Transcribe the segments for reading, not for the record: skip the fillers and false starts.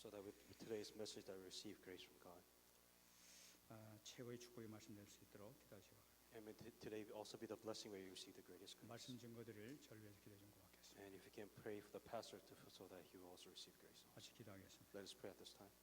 so that with today's message that we receive grace from God. 최고의 축복의 말씀 될 수 있도록 기도하시기 바랍니다. And may today also be the blessing where you receive the greatest grace. 말씀 증거들을 저를 위해서 기도 좀 구하겠습니다. And if you can pray for the pastor so that he will also receive grace. 같이 기도하겠습니다. Let us pray at this time.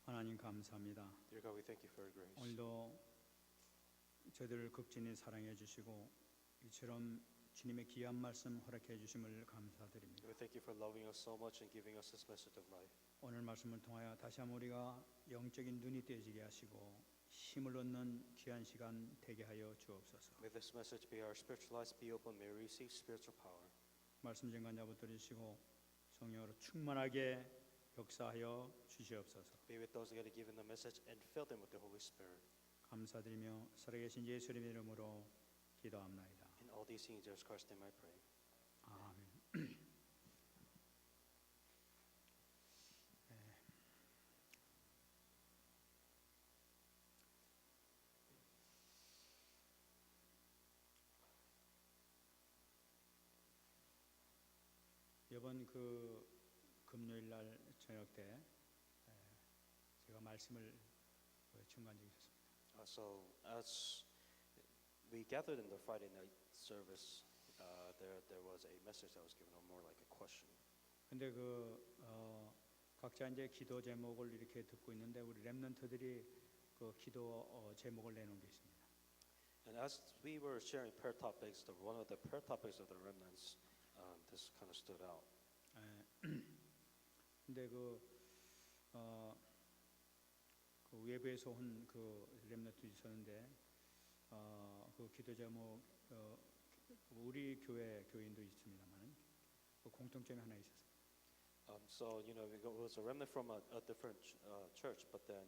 하나님 감사합니다. Dear God, we thank you for your grace. 오늘도 저희들을 극진히 사랑해 주시고 이처럼 주님의 귀한 말씀 허락해 주심을 감사드립니다. We thank you for loving us so much and giving us this message of life. 오늘 말씀을 통하여 다시 한번 우리가 영적인 눈이 떼지게 하시고 힘을 얻는 귀한 시간 되게 하여 주옵소서. May this message be our spiritual eyes be open. May we receive spiritual power. 말씀 증거자 붙들으시고 성령으로 충만하게 역사하여 주시옵소서. Be with those that are given the message and fill them with the Holy Spirit. 감사드리며 살아계신 예수님의 이름으로 기도합나이다. In all these things, in Jesus Christ's name I pray. 아멘. 이번 금요일 날 저녁 때 제가 말씀을 증거한 적이 있었습니다. So as we gathered in the Friday night service, there was a message that was given, or more like a question. 근데 각자 이제 기도 제목을 이렇게 듣고 있는데 우리 렘넌트들이 그 기도 제목을 내놓은 게 있습니다. And as we were sharing prayer topics, one of the prayer topics of the remnants, this kind of stood out. 근데 그 외부에서 온 렘넌트 있었는데 그 기도 제목 우리 교인도 있습니다만은 그 공통점이 하나 있었어요. So it was a remnant from a different church, but then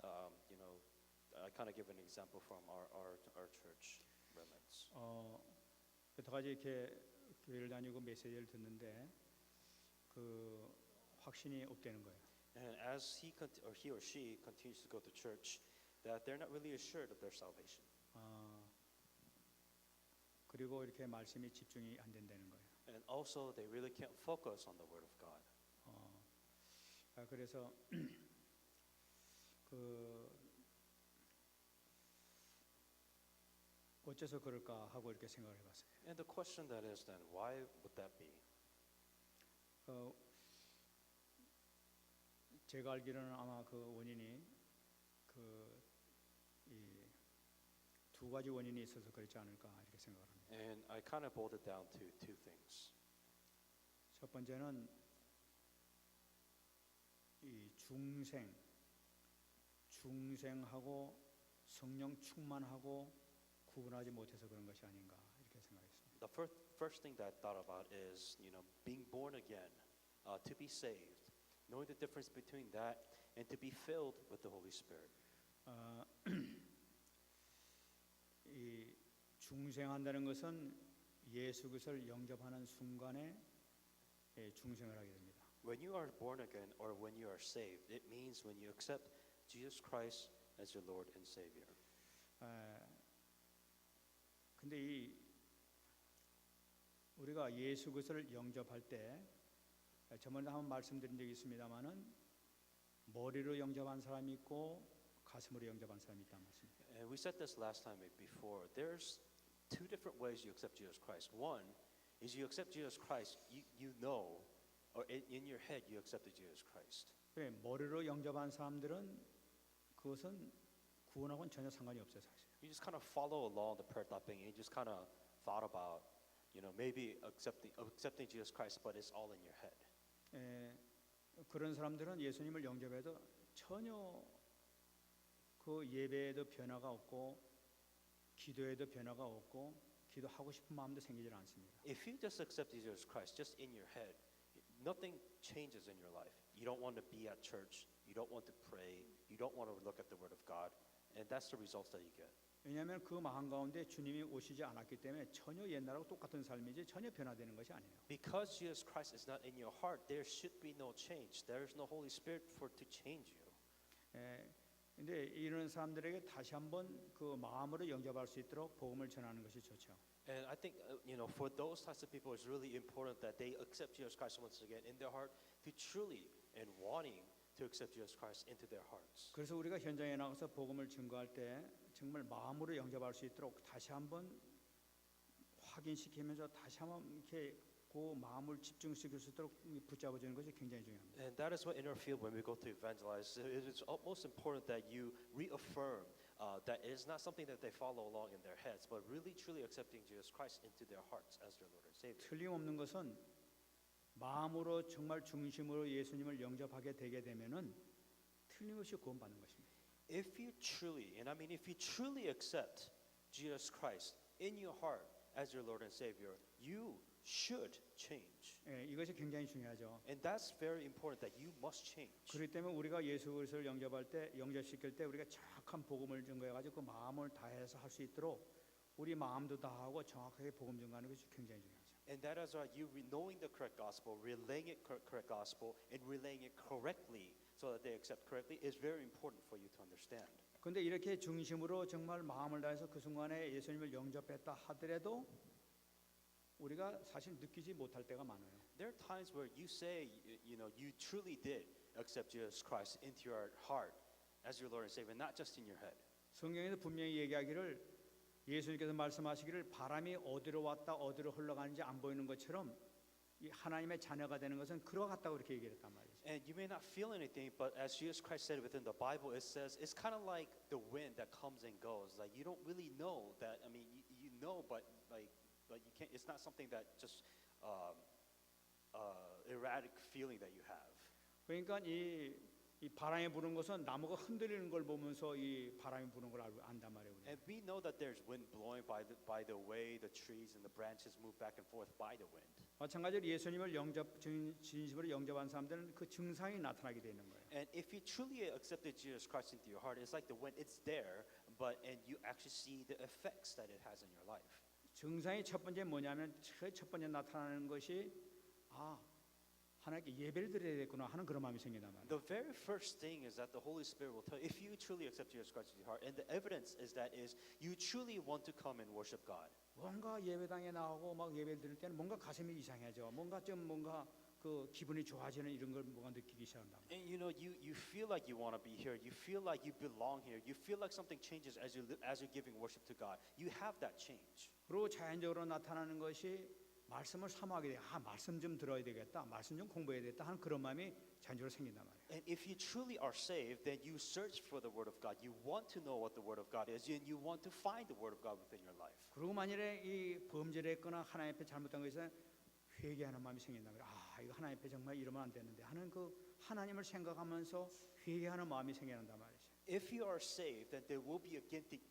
I kind of give an example from our church remnants. 여러 가지 이렇게 교회를 다니고 메시지를 듣는데 그 확신이 없다는 거예요. And as he or she continues to go to church, that they're not really assured of their salvation. 그리고 이렇게 말씀이 집중이 안 된다는 거예요. And also, they really can't focus on the Word of God. 그래서 어째서 그럴까 하고 이렇게 생각을 해봤어요. And the question that is then, why would that be? 제가 알기로는 아마 그 원인이 이 두 가지 원인이 있어서 그렇지 않을까 이렇게 생각을 합니다. And I kind of boiled it down to two things. 첫 번째는 이 중생하고 성령 충만하고 구분하지 못해서 그런 것이 아닌가 이렇게 생각했습니다. The first thing that I thought about is, being born again, to be saved, knowing the difference between that and to be filled with the Holy Spirit. 이 중생한다는 것은 예수 그리스도를 영접하는 순간에 중생을 하게 됩니다. When you are born again or when you are saved, it means when you accept Jesus Christ as your Lord and Savior. 근데 우리가 예수 그리스도를 영접할 때 저번에 한번 말씀드린 적이 있습니다만은 머리로 영접한 사람이 있고 가슴으로 영접한 사람이 있다는 말씀입니다. And we said this last time before. There's two different ways you accept Jesus Christ. One is you accept Jesus Christ, you know, or in your head you accepted Jesus Christ. 그래, 머리로 영접한 사람들은 그것은 구원하고는 전혀 상관이 없어요, 사실. You just kind of follow along the prayer topic and you just kind of thought about, maybe accepting Jesus Christ, but it's all in your head. 그런 사람들은 예수님을 영접해도 전혀 그 예배에도 변화가 없고 기도에도 변화가 없고 기도하고 싶은 마음도 생기질 않습니다. If you just accept Jesus Christ just in your head, nothing changes in your life. You don't want to be at church. You don't want to pray. You don't want to look at the Word of God. And that's the results that you get. 왜냐하면 그 마음 가운데 주님이 오시지 않았기 때문에 전혀 옛날하고 똑같은 삶이지 전혀 변화되는 것이 아니에요. Because Jesus Christ is not in your heart, there should be no change. There is no Holy Spirit for to change you. 근데 이런 사람들에게 다시 한번 그 마음으로 영접할 수 있도록 복음을 전하는 것이 좋죠. And I think for those types of people, it's really important that they accept Jesus Christ once again in their heart, to truly and wanting to accept Jesus Christ into their hearts. 그래서 우리가 현장에 나가서 복음을 증거할 때 정말 마음으로 영접할 수 있도록 다시 한번 확인시키면서 다시 한번 이렇게 그 마음을 집중시킬 수 있도록 붙잡아주는 것이 굉장히 중요합니다. And that is what in our field, when we go to evangelize, it is utmost important that you reaffirm that it is not something that they follow along in their heads, but really truly accepting Jesus Christ into their hearts as their Lord and Savior. 틀림없는 것은 마음으로 정말 중심으로 예수님을 영접하게 되게 되면은 틀림없이 구원받는 것입니다. If you truly, and I mean if you truly accept Jesus Christ in your heart as your Lord and Savior, you should change. 이것이 굉장히 중요하죠. And that's very important that you must change. 그렇기 때문에 우리가 예수 그리스도를 영접시킬 때 우리가 정확한 복음을 증거해 가지고 그 마음을 다해서 할 수 있도록 우리 마음도 다하고 정확하게 복음 증거하는 것이 굉장히 중요하죠. And that is why you knowing the correct gospel, relaying it correct gospel, and relaying it correctly so that they accept correctly is very important for you to understand. 그런데 이렇게 중심으로 정말 마음을 다해서 그 순간에 예수님을 영접했다 하더라도 우리가 사실 느끼지 못할 때가 많아요. There are times where you say, you truly did accept Jesus Christ into your heart as your Lord and Savior, not just in your head. 성경에서 분명히 얘기하기를 예수님께서 말씀하시기를 바람이 어디로 왔다 어디로 흘러가는지 안 보이는 것처럼 이 하나님의 자녀가 되는 것은 그와 같다고 이렇게 얘기했단 말이죠. And you may not feel anything, but as Jesus Christ said within the Bible, it says it's kind of like the wind that comes and goes. Like you don't really know that. I mean, you know, but you can't. It's not something that just erratic feeling that you have. 그러니까 이 바람이 부는 것은 나무가 흔들리는 걸 보면서 이 바람이 부는 걸 안단 말이에요. 우리가. And we know that there's wind blowing by the way the trees and the branches move back and forth by the wind. 마찬가지로 예수님을 진심으로 영접한 사람들은 그 증상이 나타나게 되는 거예요. And if you truly accepted Jesus Christ into your heart, it's like the wind. It's there, and you actually see the effects that it has in your life. 증상이 첫 번째 뭐냐면 첫 번째 나타나는 것이 하나님께 예배를 드려야겠구나 하는 그런 마음이 생긴단 말이에요. The very first thing is that the Holy Spirit will tell you, if you truly accept Jesus Christ into your heart, and the evidence is you truly want to come and worship God. 뭔가 예배당에 나오고 막 예배를 드릴 때는 뭔가 가슴이 이상해져. 뭔가 그 기분이 좋아지는 이런 걸 뭔가 느끼기 시작한다. And you feel like you want to be here. You feel like you belong here. You feel like something changes as you're giving worship to God. You have that change. 그리고 자연적으로 나타나는 것이 말씀을 사모하게 돼. 말씀 좀 들어야 되겠다. 말씀 좀 공부해야 되겠다 하는 그런 마음이 자연적으로 생긴단 말이에요. And if you truly are saved, then you search for the Word of God. You want to know what the Word of God is, and you want to find the Word of God within your life. 그리고 만일에 이 범죄를 했거나 하나님 앞에 잘못한 것에 회개하는 마음이 생긴단 말이에요. 이거 하나님 앞에 정말 이러면 안 되는데 하는 그 하나님을 생각하면서 회개하는 마음이 생겨난단 말이죠. If you are saved, then there will be a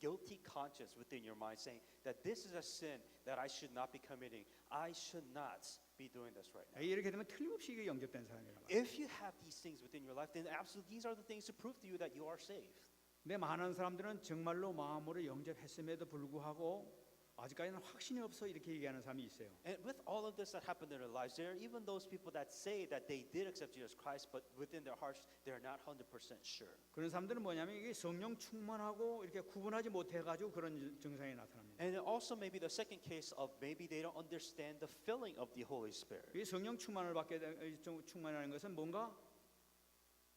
guilty conscience within your mind saying that this is a sin that I should not be committing. I should not be doing this right now. 이렇게 되면 틀림없이 이게 영접된 사람이란 말이에요. If you have these things within your life, then absolutely these are the things to prove to you that you are saved. 근데 많은 사람들은 정말로 마음으로 영접했음에도 불구하고 아직까지는 확신이 없어 이렇게 얘기하는 사람이 있어요. And with all of this that happened in their lives, there are even those people that say that they did accept Jesus Christ, but within their hearts, they're not 100% sure. 그런 사람들은 뭐냐면 이게 성령 충만하고 이렇게 구분하지 못해가지고 그런 증상이 나타납니다. And it also may be the second case of maybe they don't understand the filling of the Holy Spirit. 이 성령 충만을 충만하는 것은 뭔가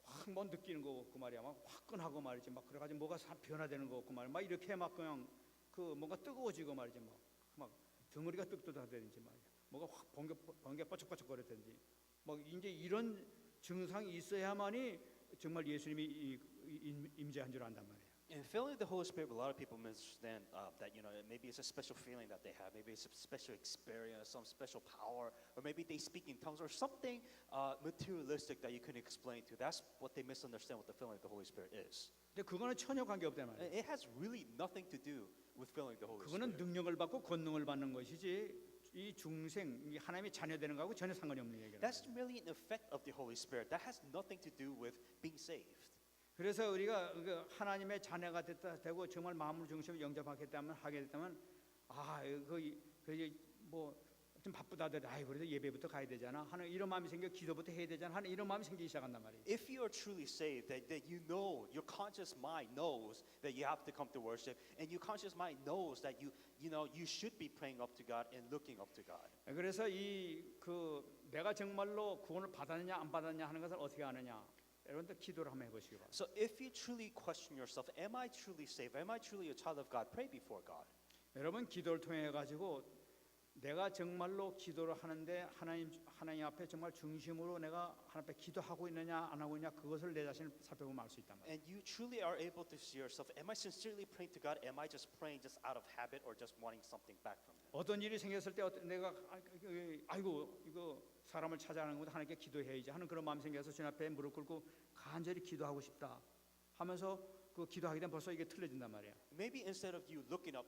한번 느끼는 거 없고 말이야, 막 화끈하고 말이지, 막 그래가지고 뭐가 변화되는 거 없고 말이야, 막 이렇게 막 그냥 그 뭔가 뜨거워지고 말이지, 막 덩어리가 뜨뜻하다든지 말이야, 뭐가 확 번개 뻐쩍뻐쩍거리든지, 막 이제 이런 증상이 있어야만이 정말 예수님이 임재한 줄 안단 말이에요. And filling the Holy Spirit, a lot of people misunderstand that maybe it's a special feeling that they have, maybe it's a special experience, some special power, or maybe they speak in tongues, or something materialistic that you couldn't explain to. That's what they misunderstand what the filling of the Holy Spirit is. 근데 그거는 전혀 관계 없단 말이에요. It has really nothing to do with filling the Holy 그거는 Spirit. 능력을 받고 권능을 받는 것이지 이 중생, 이 하나님의 자녀 되는 거하고 전혀 상관이 없는 얘기예요. That's merely an effect of the Holy Spirit. That has nothing to do with being saved. 그래서 우리가 그 하나님의 자녀가 되고 정말 마음을 중심으로 영접하겠다면 하게 됐다면 뭐좀 바쁘다들 그래도 예배부터 가야 되잖아 하는 이런 마음이 생겨 기도부터 해야 되잖아 하는 이런 마음이 생기기 시작한단 말이에요. If you are truly saved, that you know, your conscious mind knows that you have to come to worship, and your conscious mind knows that you should be praying up to God and looking up to God. 그래서 내가 정말로 구원을 받았느냐 안 받았느냐 하는 것을 어떻게 아느냐? 여러분들 기도를 한번 해보시기 바랍니다. So if you truly question yourself, am I truly saved? Am I truly a child of God? Pray before God. 여러분 기도를 통해 가지고 내가 정말로 기도를 하는데 하나님 앞에 정말 중심으로 내가 하나님 앞에 기도하고 있느냐 안 하고 있느냐 그것을 내 자신을 살펴보면 알 수 있단 말이에요. And you truly are able to see yourself. Am I sincerely praying to God? Am I just praying just out of habit or just wanting something back from Him? 어떤 일이 생겼을 때 내가 아이고 이거 사람을 찾아가는 것보다 하나님께 기도해야지 하는 그런 마음이 생겨서 주님 앞에 무릎 꿇고 간절히 기도하고 싶다 하면서 그 기도하게 되면 벌써 이게 틀려진단 말이야. Maybe instead of you looking up,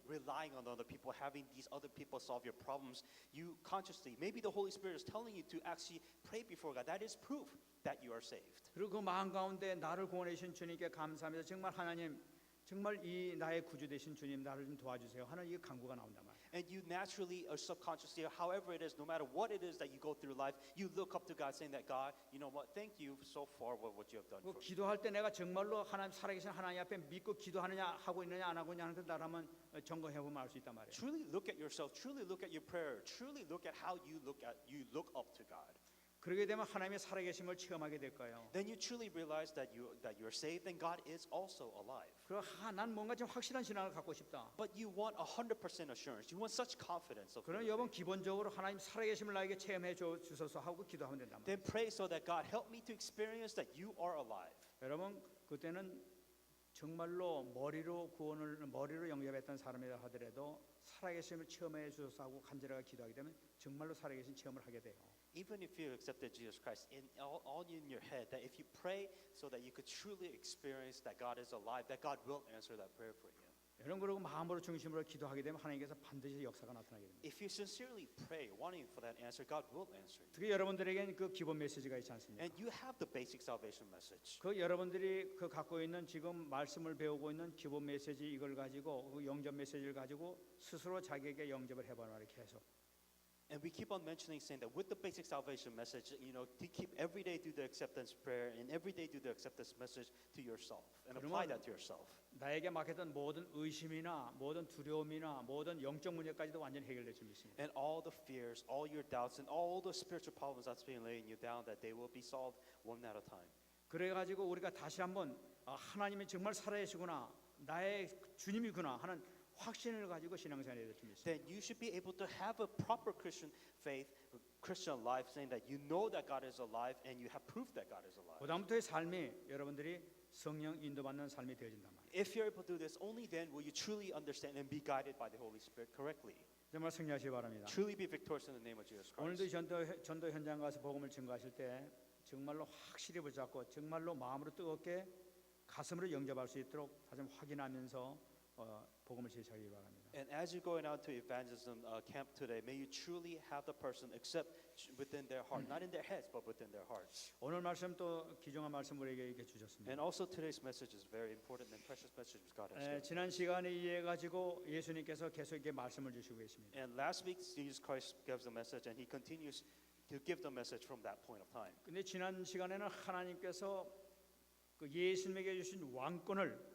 relying on other people, having these other people solve your problems, you consciously, maybe the Holy Spirit is telling you to actually pray before God. That is proof that you are saved. 그리고 그 마음 가운데 나를 구원해 주신 주님께 감사합니다. 정말 하나님 정말 이 나의 구주 되신 주님 나를 좀 도와주세요 하는 이 간구가 나온단 말이야. And you naturally or subconsciously, or however it is, no matter what it is that you go through life, you look up to God saying that God, you know what, thank you so far for what you have done for me. 기도할 때 내가 정말로 하나님 살아계신 하나님 앞에 믿고 기도하느냐 하고 있느냐 안 하고 있느냐 하는 걸 나를 한번 점검해 보면 알 수 있단 말이에요. Truly look at yourself, truly look at your prayer, truly look at how you look up to God. 그러게 되면 하나님의 살아계심을 체험하게 될 거예요. Then you truly realize that you're saved and God is also alive. 그리고 난 뭔가 좀 확실한 신앙을 갖고 싶다. But you want 100% assurance. You want such confidence of 그럼 your 여러분 faith. 기본적으로 하나님 살아계심을 나에게 체험해 주소서 하고 기도하면 된단 말이에요. Then pray so that God help me to experience that you are alive. 여러분 그때는 정말로 머리로 영접했던 사람이라 하더라도 살아계심을 체험해 주소서 하고 간절하게 기도하게 되면 정말로 살아계신 체험을 하게 돼요. Even if you accepted Jesus Christ, all in your head, that if you pray so that you could truly experience that God is alive, that God will answer that prayer for you. 여러분 그리고 마음으로 중심으로 기도하게 되면 하나님께서 반드시 역사가 나타나게 됩니다. If you sincerely pray, wanting for that answer, God will answer you. 특히 여러분들에게는 그 기본 메시지가 있지 않습니까? And you have the basic salvation message. 그 여러분들이 그 갖고 있는 지금 말씀을 배우고 있는 기본 메시지 이걸 가지고 그 영접 메시지를 가지고 스스로 자기에게 영접을 해보는 말이 계속. And we keep on mentioning, saying that with the basic salvation message, to keep every day do the acceptance prayer and every day do the acceptance message to yourself and apply that to yourself. 나에게 막혔던 모든 의심이나 모든 두려움이나 모든 영적 문제까지도 완전히 해결될 줄 믿습니다. And all the fears, all your doubts, and all the spiritual problems that's been laying you down, that they will be solved one at a time. 그래가지고 우리가 다시 한번 하나님이 정말 살아계시구나 나의 주님이구나 하는 확신을 가지고 신앙생활을 해야 될 줄 믿습니다. Then you should be able to have a proper Christian faith, Christian life, saying that you know that God is alive and you have proof that God is alive. 그다음부터의 삶이 여러분들이 성령 인도받는 삶이 되어진단 말이에요. If you're able to do this, only then will you truly understand and be guided by the Holy Spirit correctly. 정말 승리하시기 바랍니다. Truly be victorious in the name of Jesus 오늘도 Christ. 전도 현장 가서 복음을 증거하실 때 정말로 확실히 붙잡고 정말로 마음으로 뜨겁게 가슴으로 영접할 수 있도록 다시 한번 확인하면서 복음을 제시하기 바랍니다. And as you're going out to evangelism camp today, may you truly have the person accept within their heart, not in their heads, but within their hearts. 오늘 말씀 또 귀중한 말씀 우리에게 이렇게 주셨습니다. And also today's message is very important and precious message God has given. 지난 시간에 이해 가지고 예수님께서 계속 이렇게 말씀을 주시고 계십니다. And last week Jesus Christ gives the message, and He continues to give the message from that point of time. 근데 지난 시간에는 하나님께서 그 예수님에게 주신 왕권을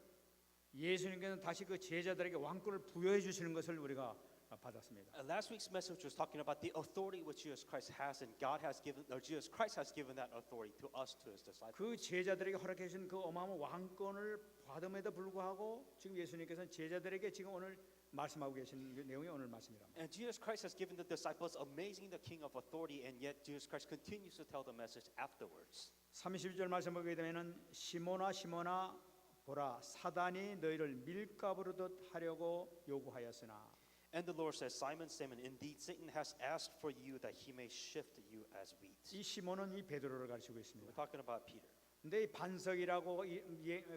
예수님께서 다시 그 제자들에게 왕권을 부여해 주시는 것을 우리가 받았습니다. Last week's message was talking about the authority which Jesus Christ has, and God has given, or Jesus Christ has given that authority to us, to His disciples. 그 제자들에게 허락해 주신 그 어마어마한 왕권을 받음에도 불구하고 지금 예수님께서는 제자들에게 지금 오늘 말씀하고 계신 내용이 오늘 말씀이랍니다. And Jesus Christ has given the disciples amazing the King of authority, and yet Jesus Christ continues to tell the message afterwards. 32절 말씀 보게 되면은 시몬아 시몬아 보라 사단이 너희를 밀가부르듯 하려고 요구하였으나 And the Lord says, Simon, Simon, indeed Satan has asked for you that he may shift you as wheat. 이 시몬은 이 베드로를 가르치고 We're 있습니다. talking about Peter. 근데 이 반석이라고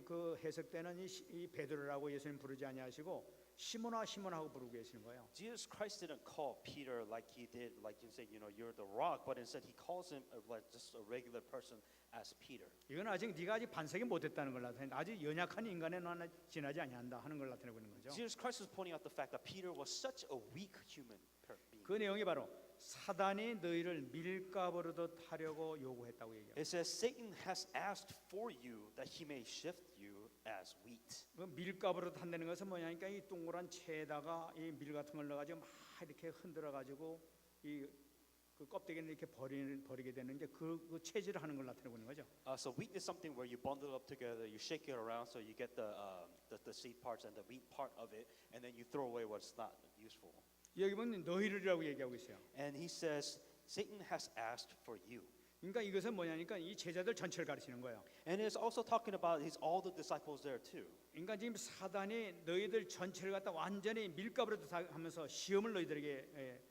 그 해석되는 이 베드로라고 예수님 부르지 아니하시고 시몬아 시몬 하고 부르고 계시는 거예요. Jesus Christ didn't call Peter like he did, like you say, you're the rock, but instead he calls him like just a regular person as Peter. 이건 아직 네가 아직 반석이 못됐다는 걸 나타내는 아주 연약한 인간에 나는 지나지 아니한다 하는 걸 나타내고 있는 거죠. Jesus Christ was pointing out the fact that Peter was such a weak human being. 그 내용이 바로 사단이 너희를 밀가부르듯 하려고 요구했다고 얘기해요. It says Satan has asked for you that he may shift you as wheat. 그 밀가부르듯 한다는 것은 뭐냐니까 이 동그란 채에다가 이 밀 같은 걸 넣어가지고 막 이렇게 흔들어 가지고 이 그 껍데기를 이렇게 버리게 되는 게 그 체질을 하는 걸 나타내고 있는 거죠. So wheat is something where you bundle it up together, you shake it around, so you get the seed parts and the wheat part of it, and then you throw away what's not useful. 여기 보면 너희를이라고 얘기하고 있어요. And he says Satan has asked for you. 그러니까 이것은 뭐냐니까 이 제자들 전체를 가르치는 거예요. And it's also talking about all the disciples there too. 그러니까 지금 사단이 너희들 전체를 갖다 완전히 밀가부르듯 하면서 시험을 너희들에게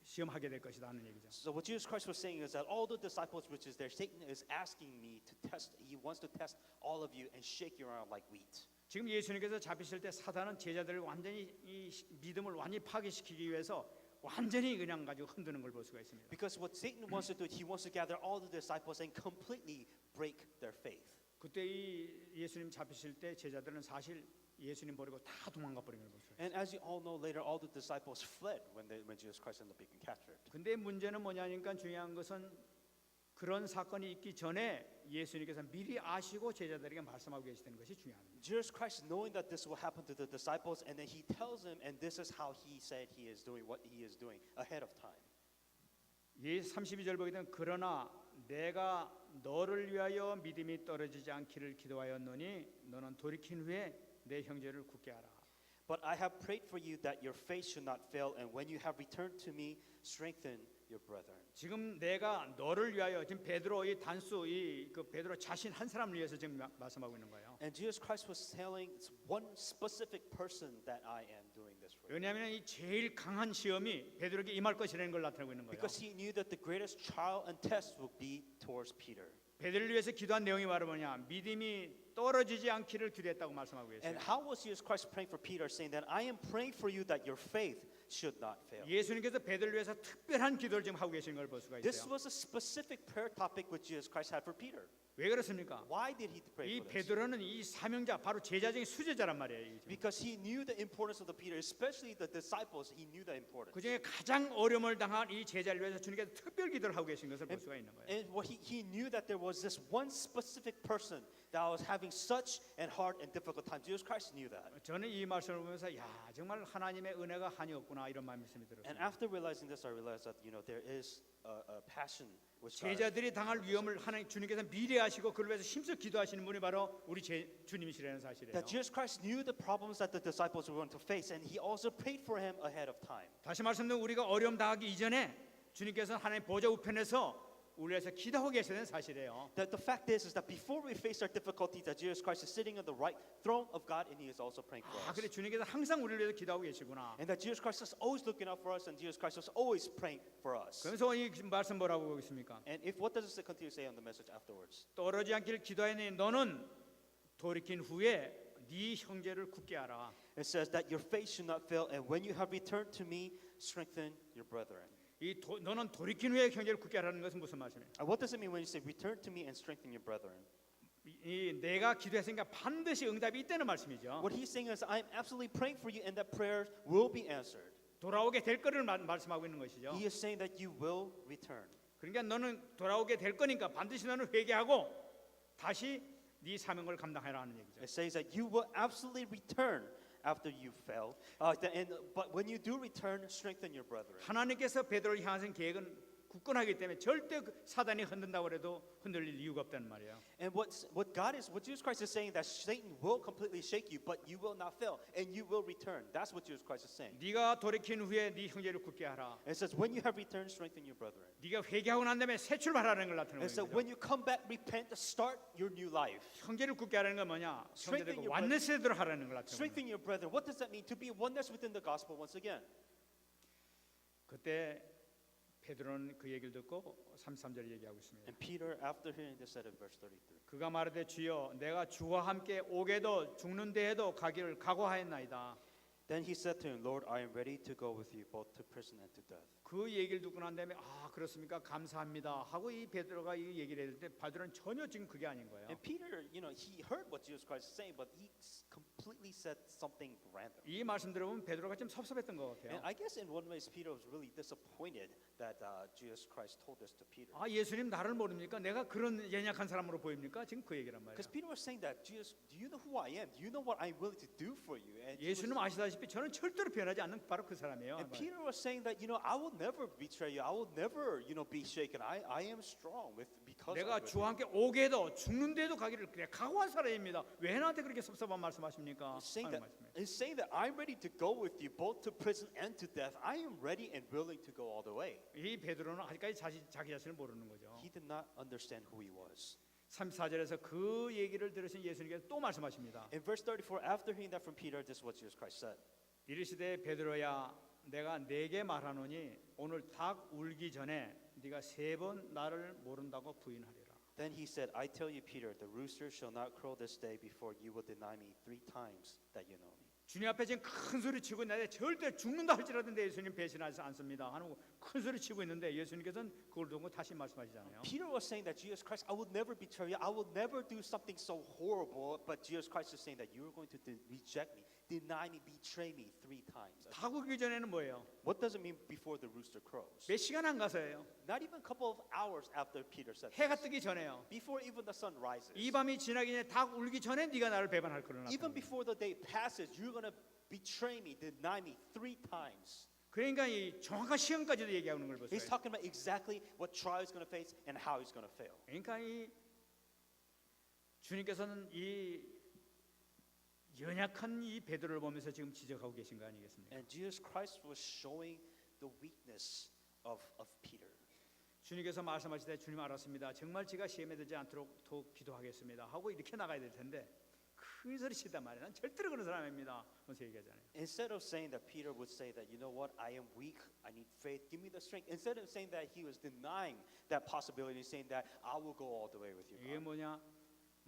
시험하게 될 것이다 하는 얘기죠. So what Jesus Christ was saying is that all the disciples which is there, Satan is asking me to test. He wants to test all of you and shake you around like wheat. 지금 예수님께서 잡히실 때 사단은 제자들을 완전히 이 믿음을 완전히 파괴시키기 위해서 완전히 그냥 가지고 흔드는 걸 볼 수가 있습니다. Because what Satan wants to do, he wants to gather all the disciples and completely break their faith. 그때 이 예수님 잡히실 때 제자들은 사실 예수님 버리고 다 도망가 버린 걸 볼 수가 있어요. And as you all know, later all the disciples fled when Jesus Christ ended up being captured. 근데 문제는 뭐냐니까 중요한 것은 그런 사건이 있기 전에 예수님께서 미리 아시고 제자들에게 말씀하고 계시다는 것이 중요합니다. Jesus Christ, knowing that this will happen to the disciples, and then he tells them, and this is how he said he is doing what he is doing ahead of time. 예 32절 보게 되면 그러나 내가 너를 위하여 믿음이 떨어지지 않기를 기도하였노니 너는 돌이킨 후에 내 형제를 굳게 하라. But I have prayed for you that your faith should not fail, and when you have returned to me, strengthen your brethren. 지금 내가 너를 위하여 지금 베드로 이 단수 그 베드로 자신 한 사람을 위해서 지금 말씀하고 있는 거예요. And Jesus Christ was telling one specific person that I am doing this for you. 왜냐하면 이 제일 강한 시험이 베드로에게 임할 것이라는 걸 나타내고 있는 거예요. Because he knew that the greatest trial and test would be towards Peter. 베드로를 위해서 기도한 내용이 바로 뭐냐? 믿음이 떨어지지 않기를 기도했다고 말씀하고 And 계세요. how was Jesus Christ praying for Peter, saying that I am praying for you that your faith should not fail? 예수님께서 베드로를 위해서 특별한 기도를 지금 하고 계신 걸 볼 수가 This 있어요. was a specific prayer topic which Jesus Christ had for Peter. 왜 그렇습니까? Why did he pray 이 for this? 베드로는 이 사명자 바로 제자 중에 수제자란 말이에요. Because he knew the importance of the Peter, especially the disciples. He knew the importance. 그 중에 가장 어려움을 당한 이 제자를 위해서 주님께서 특별 기도를 하고 계신 것을 볼 수가 있는 거예요. And what he knew that there was this one specific person that was having such and hard and difficult times. Jesus Christ knew that. 저는 이 말씀을 보면서 야 정말 하나님의 은혜가 한이 없구나 이런 말씀이 And 들었어요. after realizing this, I realized that there is a passion which God has. 제자들이 당할 위험을 하나님 주님께서 미리 아시고 그를 위해서 힘써 기도하시는 분이 바로 우리 주님이시라는 사실이에요. That Jesus Christ knew the problems that the disciples were going to face, and he also prayed for him ahead of time. 다시 말씀드리면 우리가 어려움 당하기 이전에 주님께서 하나님 보좌 우편에서 우리 위해서 기도하고 계시는 사실이에요. That the fact is that before we face our difficulties, that Jesus Christ is sitting on the right throne of God, and he is also praying for 아 us. 그래 주님께서 항상 우리를 위해서 기도하고 계시구나. And that Jesus Christ is always looking out for us, and Jesus Christ is always praying for us. 그래서 이 말씀 뭐라고 보고 있습니까? And what does it continue to say on the message afterwards? 떨어지지 않기를 기도하니 너는 돌이킨 후에 네 형제를 굳게 하라. It says that your faith should not fail, and when you have returned to me, strengthen your brethren. 너는 돌이킨 후에 형제를 굳게 하라는 것은 무슨 말씀이에요? What does it mean when you say return to me and strengthen your brethren? 내가 기도했으니까 반드시 응답이 있다는 말씀이죠. What he's saying is, I'm absolutely praying for you, and that prayers will be answered. 돌아오게 될 거를 말씀하고 있는 것이죠. He is saying that you will return. 그러니까 너는 돌아오게 될 거니까 반드시 너는 회개하고 다시 네 사명을 감당하라 하는 얘기죠. It says that you will absolutely return after you fail. But when you do return, strengthen your brethren. 하나님께서 베드로를 향하신 계획은 굳건하기 때문에 절대 사단이 흔든다고 해도 흔들릴 이유가 없다는 말이에요. And what Jesus Christ is saying that Satan will completely shake you, but you will not fail, and you will return. That's what Jesus Christ is saying. 네가 돌이킨 후에 네 형제를 굳게 하라. It says when you have returned, strengthen your brethren. 네가 회개하고 난 다음에 새 출발하라는 걸 나타내고 And so 있는 when 거죠. you come back, repent, start your new life. 형제를 굳게 하라는 건 뭐냐? Strengthen 형제들과 your 완내세대로 하라는 걸 나타내고 있는 거예요. Strengthen your brethren. What does that mean? To be oneness within the gospel once again. 그때 베드로는 그 얘기를 듣고 33절 얘기하고 있습니다. And Peter, after hearing this, said in verse 33. 그가 말하되 주여 내가 주와 함께 오게도 죽는 데에도 가기를 각오하였나이다. Then he said to him, Lord, I am ready to go with you both to prison and to death. 그 얘기를 듣고 난 다음에 그렇습니까? 감사합니다 하고 이 베드로가 이 얘기를 했을 때 베드로는 전혀 지금 그게 아닌 거예요. And Peter, he heard what Jesus Christ was saying, but he completely said something random. 이 말씀 들어보면 베드로가 좀 섭섭했던 것 And 같아요. I guess in one way, Peter was really disappointed that Jesus Christ told this to Peter. 예수님 나를 모릅니까? 내가 그런 연약한 사람으로 보입니까? 지금 그 얘기란 말이에요. Because Peter was saying that, Jesus, do you know who I am? Do you know what I'm willing to do for you? And, 예수님 아시다시피 저는 절대로 변하지 않는 바로 그 사람이에요. and Peter was saying that, I will never betray you. I will never, be shaken. I am strong because 내가 I'm with 주와 함께 오게 해도 죽는데도 가기를 그래 각오한 사람입니다. 왜 나한테 그렇게 섭섭한 말씀하십니까? He's saying 하는 that, 말씀이에요. he's saying that I'm ready to go with you both to prison and to death. I am ready and willing to go all the way. 이 베드로는 아직까지 자기 자신을 모르는 거죠. He did not understand who he was. 34절에서 그 얘기를 들으신 예수님께서 또 말씀하십니다. In verse 34, after hearing that from Peter, this is what Jesus Christ said. 이르시되 베드로야 내가 네게 말하노니 오늘 닭 울기 전에 네가 3번 나를 모른다고 부인하리라. Then he said, I tell you, Peter, the rooster shall not crow this day before you will deny me 3 times that you know me. 주님 앞에 지금 큰 소리 치고 있는데 절대 죽는다 할지라도 예수님 배신하지 않습니다 하는 큰 소리 치고 있는데 예수님께서는 그걸 두고 다시 말씀하시잖아요. Peter was saying that Jesus Christ, I will never betray you. I will never do something so horrible. But Jesus Christ is saying that you are going to reject me, deny me, betray me 3 times. 닭 울기 전에는 뭐예요? What does it mean before the rooster crows? 몇 시간 안 가서예요. Not even a couple of hours after Peter said 해가 this. 뜨기 전에요. Before even the sun rises. 이 밤이 지나기 전에 닭 울기 전에 네가 나를 배반할 거를 Even 나타내는 거예요. before the day passes, you're going to betray me, deny me 3 times. 그러니까 이 정확한 시간까지도 얘기하는 걸 He's 보세요. talking about exactly what trial he's going to face and how he's going to fail. 그러니까 이 주님께서는 이 연약한 이 베드로를 보면서 지금 지적하고 계신 거 아니겠습니까? And Jesus Christ was showing the weakness of Peter. 주님께서 말씀하실 때 주님 알았습니다. 정말 제가 시험에 들지 않도록 더욱 기도하겠습니다. 하고 이렇게 나가야 될 텐데 큰 소리 치단 말이에요. 난 절대로 그런 사람입니다. 그래서 얘기하잖아요. Instead of saying that Peter would say that, you know what, I am weak, I need faith, give me the strength. Instead of saying that he was denying that possibility, saying that I will go all the way with you. 이게 God. 뭐냐?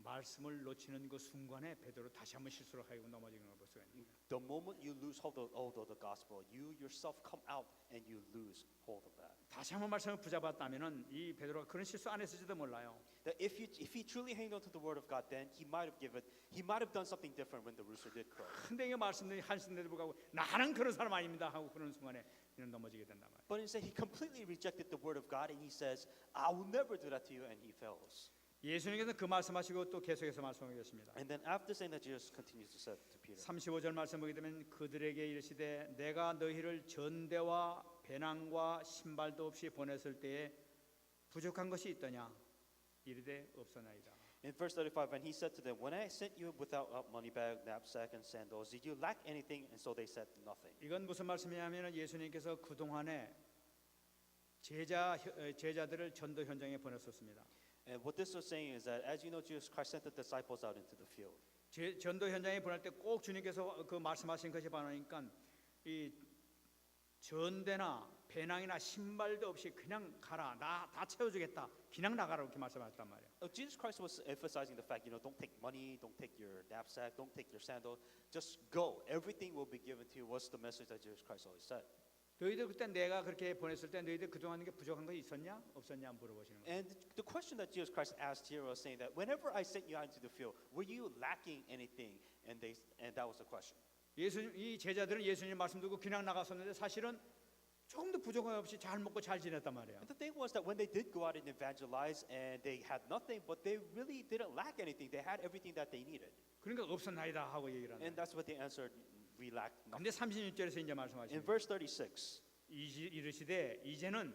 말씀을 놓치는 그 순간에 베드로 다시 한번 실수를 하고 넘어지는 걸 볼 수가 있는 거예요. The moment you lose hold of the gospel, you yourself come out and you lose hold of that. 다시 한번 말씀을 붙잡았다면은 이 베드로가 그런 실수 안 했을지도 몰라요. That if he truly hanged on to the word of God, then he might have done something different when the rooster did crow. 근데 이 말씀들이 하시는데도 불구하고 나는 그런 사람 아닙니다 하고 그런 순간에 이는 넘어지게 된단 말이에요. But instead, he completely rejected the word of God and he says, I will never do that to you, and he fails. 예수님께서 그 말씀하시고 또 계속해서 말씀하고 계십니다. And then after saying that, Jesus continues to say to Peter, 35절 말씀 보게 되면 그들에게 이르시되 내가 너희를 전대와 배낭과 신발도 없이 보냈을 때에 부족한 것이 있더냐 이르되 없었나이다. in verse 35, and he said to them, when I sent you without a money bag, knapsack, and sandals, did you lack anything? And so they said, nothing. 이건 무슨 말씀이냐면 예수님께서 그 동안에 제자들을 전도 현장에 보냈었습니다. And what this was saying is that, as you know, Jesus Christ sent the disciples out into the field. 전도 현장에 보낼 때 꼭 주님께서 그 말씀하신 것이 바라니까 이 전대나 배낭이나 신발도 없이 그냥 가라 나 다 채워주겠다 그냥 나가라 이렇게 말씀하셨단 말이에요. Jesus Christ was emphasizing the fact, don't take money, don't take your knapsack, don't take your sandal, just go. Everything will be given to you. What's the message that Jesus Christ always said? 너희들 그때 내가 그렇게 보냈을 때 너희들 그동안 이게 부족한 거 있었냐 없었냐 물어보시는 거예요. And the question that Jesus Christ asked here was saying that whenever I sent you out into the field, were you lacking anything? And that was the question. 이 제자들은 예수님 말씀 듣고 그냥 나갔었는데 사실은 조금도 부족함 없이 잘 먹고 잘 지냈단 말이에요. And the thing was that when they did go out and evangelize, and they had nothing, but they really didn't lack anything. They had everything that they needed. 그러니까 없었나이다 하고 얘기를 하는 And 거예요. that's what they answered, we lacked nothing. 근데 36절에서 이제 In 말씀하시는 verse 36, 이르시되 이제는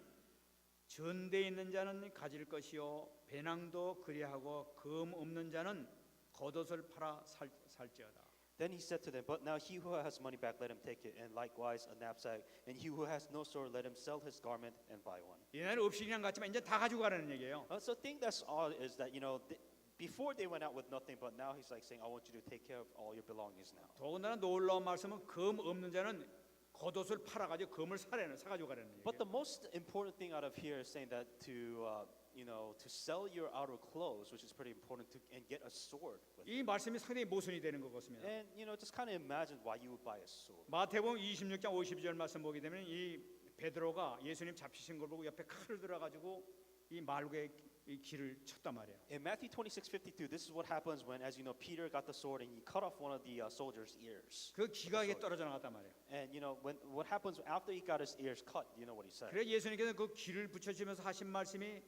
전대에 있는 자는 가질 것이요 배낭도 그리하고 검 없는 자는 겉옷을 팔아 살지어다. then he said to them, but now he who has money back, let him take it, and likewise a knapsack, and he who has no sword, let him sell his garment and buy one. 옛날에 없이 그냥 갔지만 이제 다 가지고 가라는 얘기예요. So the thing that's odd is that, before they went out with nothing, but now he's like saying, I want you to take care of all your belongings now. 더군다나 놀라운 말씀은 검 없는 자는 겉옷을 팔아가지고 검을 사가지고 가라는 But 얘기예요. the most important thing out of here is saying that to to sell your outer clothes, which is pretty important, and get a sword. With 이 말씀이 상당히 모순이 되는 것 같습니다. And just kind of imagine why you would buy a sword. 마태복음 26장 52절 말씀 보게 되면 이 베드로가 예수님 잡히신 걸 보고 옆에 칼을 들어가지고 이 말구의 이 길을 쳤단 말이에요. In Matthew 26:52, this is what happens when, as you know, Peter got the sword and he cut off one of the soldiers' ears. 그 귀가 이게 떨어져 나갔단 말이에요. And when what happens after he got his ears cut? You know what he said? 그래 예수님께서 그 귀를 붙여주면서 하신 말씀이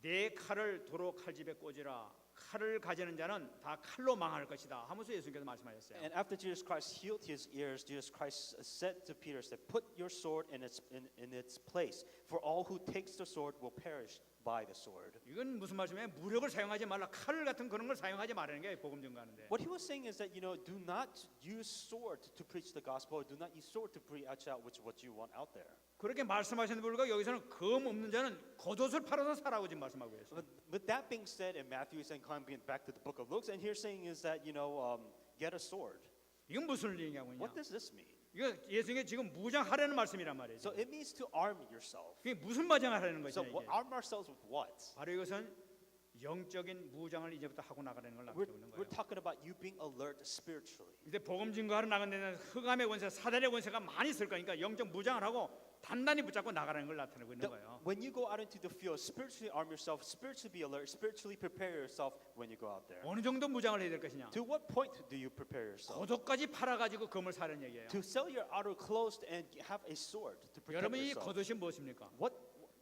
내 칼을 도로 칼집에 꽂으라. 칼을 가지는 자는 다 칼로 망할 것이다 하면서 예수님께서 말씀하셨어요. And after Jesus Christ healed his ears, Jesus Christ said to Peter, said, "Put your sword in its place, for all who takes the sword will perish by the sword." 이건 무슨 말씀이에요? 무력을 사용하지 말라. 칼 같은 그런 걸 사용하지 말라는 게 복음 전가하는데. What he was saying is that do not use sword to preach the gospel, or do not use sword to preach out what you want out there. 그렇게 말씀하시는 불구하고 여기서는 검 없는 자는 겉옷을 팔아서 사라고 지금 말씀하고 계세요. But that being said, in Matthew, he's saying, coming back to the book of Luke, and here saying is that get a sword. 이건 무슨 얘기냐고 What 있냐? does this mean? 이거 예수님이 지금 무장하라는 말씀이란 말이에요. So it means to arm yourself. 그게 무슨 무장하라는 So 것이냐 이게? arm ourselves with what? 바로 이것은 영적인 무장을 이제부터 하고 나가는 걸 We're, 나타내고 있는 we're 거예요. talking about you being alert spiritually. 근데 복음 증거하러 나간 데는 흑암의 권세, 사단의 권세가 많이 있을 거니까 영적 무장을 하고 단단히 붙잡고 나가는 걸 나타내고 있는 거예요. When you go out into the field, spiritually arm yourself, spiritually be alert, spiritually prepare yourself when you go out there. 어느 정도 무장을 해야 될 것이냐? To what point do you prepare yourself? 겉옷까지 팔아가지고 검을 사는 얘기예요. To sell your outer clothes and have a sword to protect 여러분 이 yourself. 겉옷이 무엇입니까? What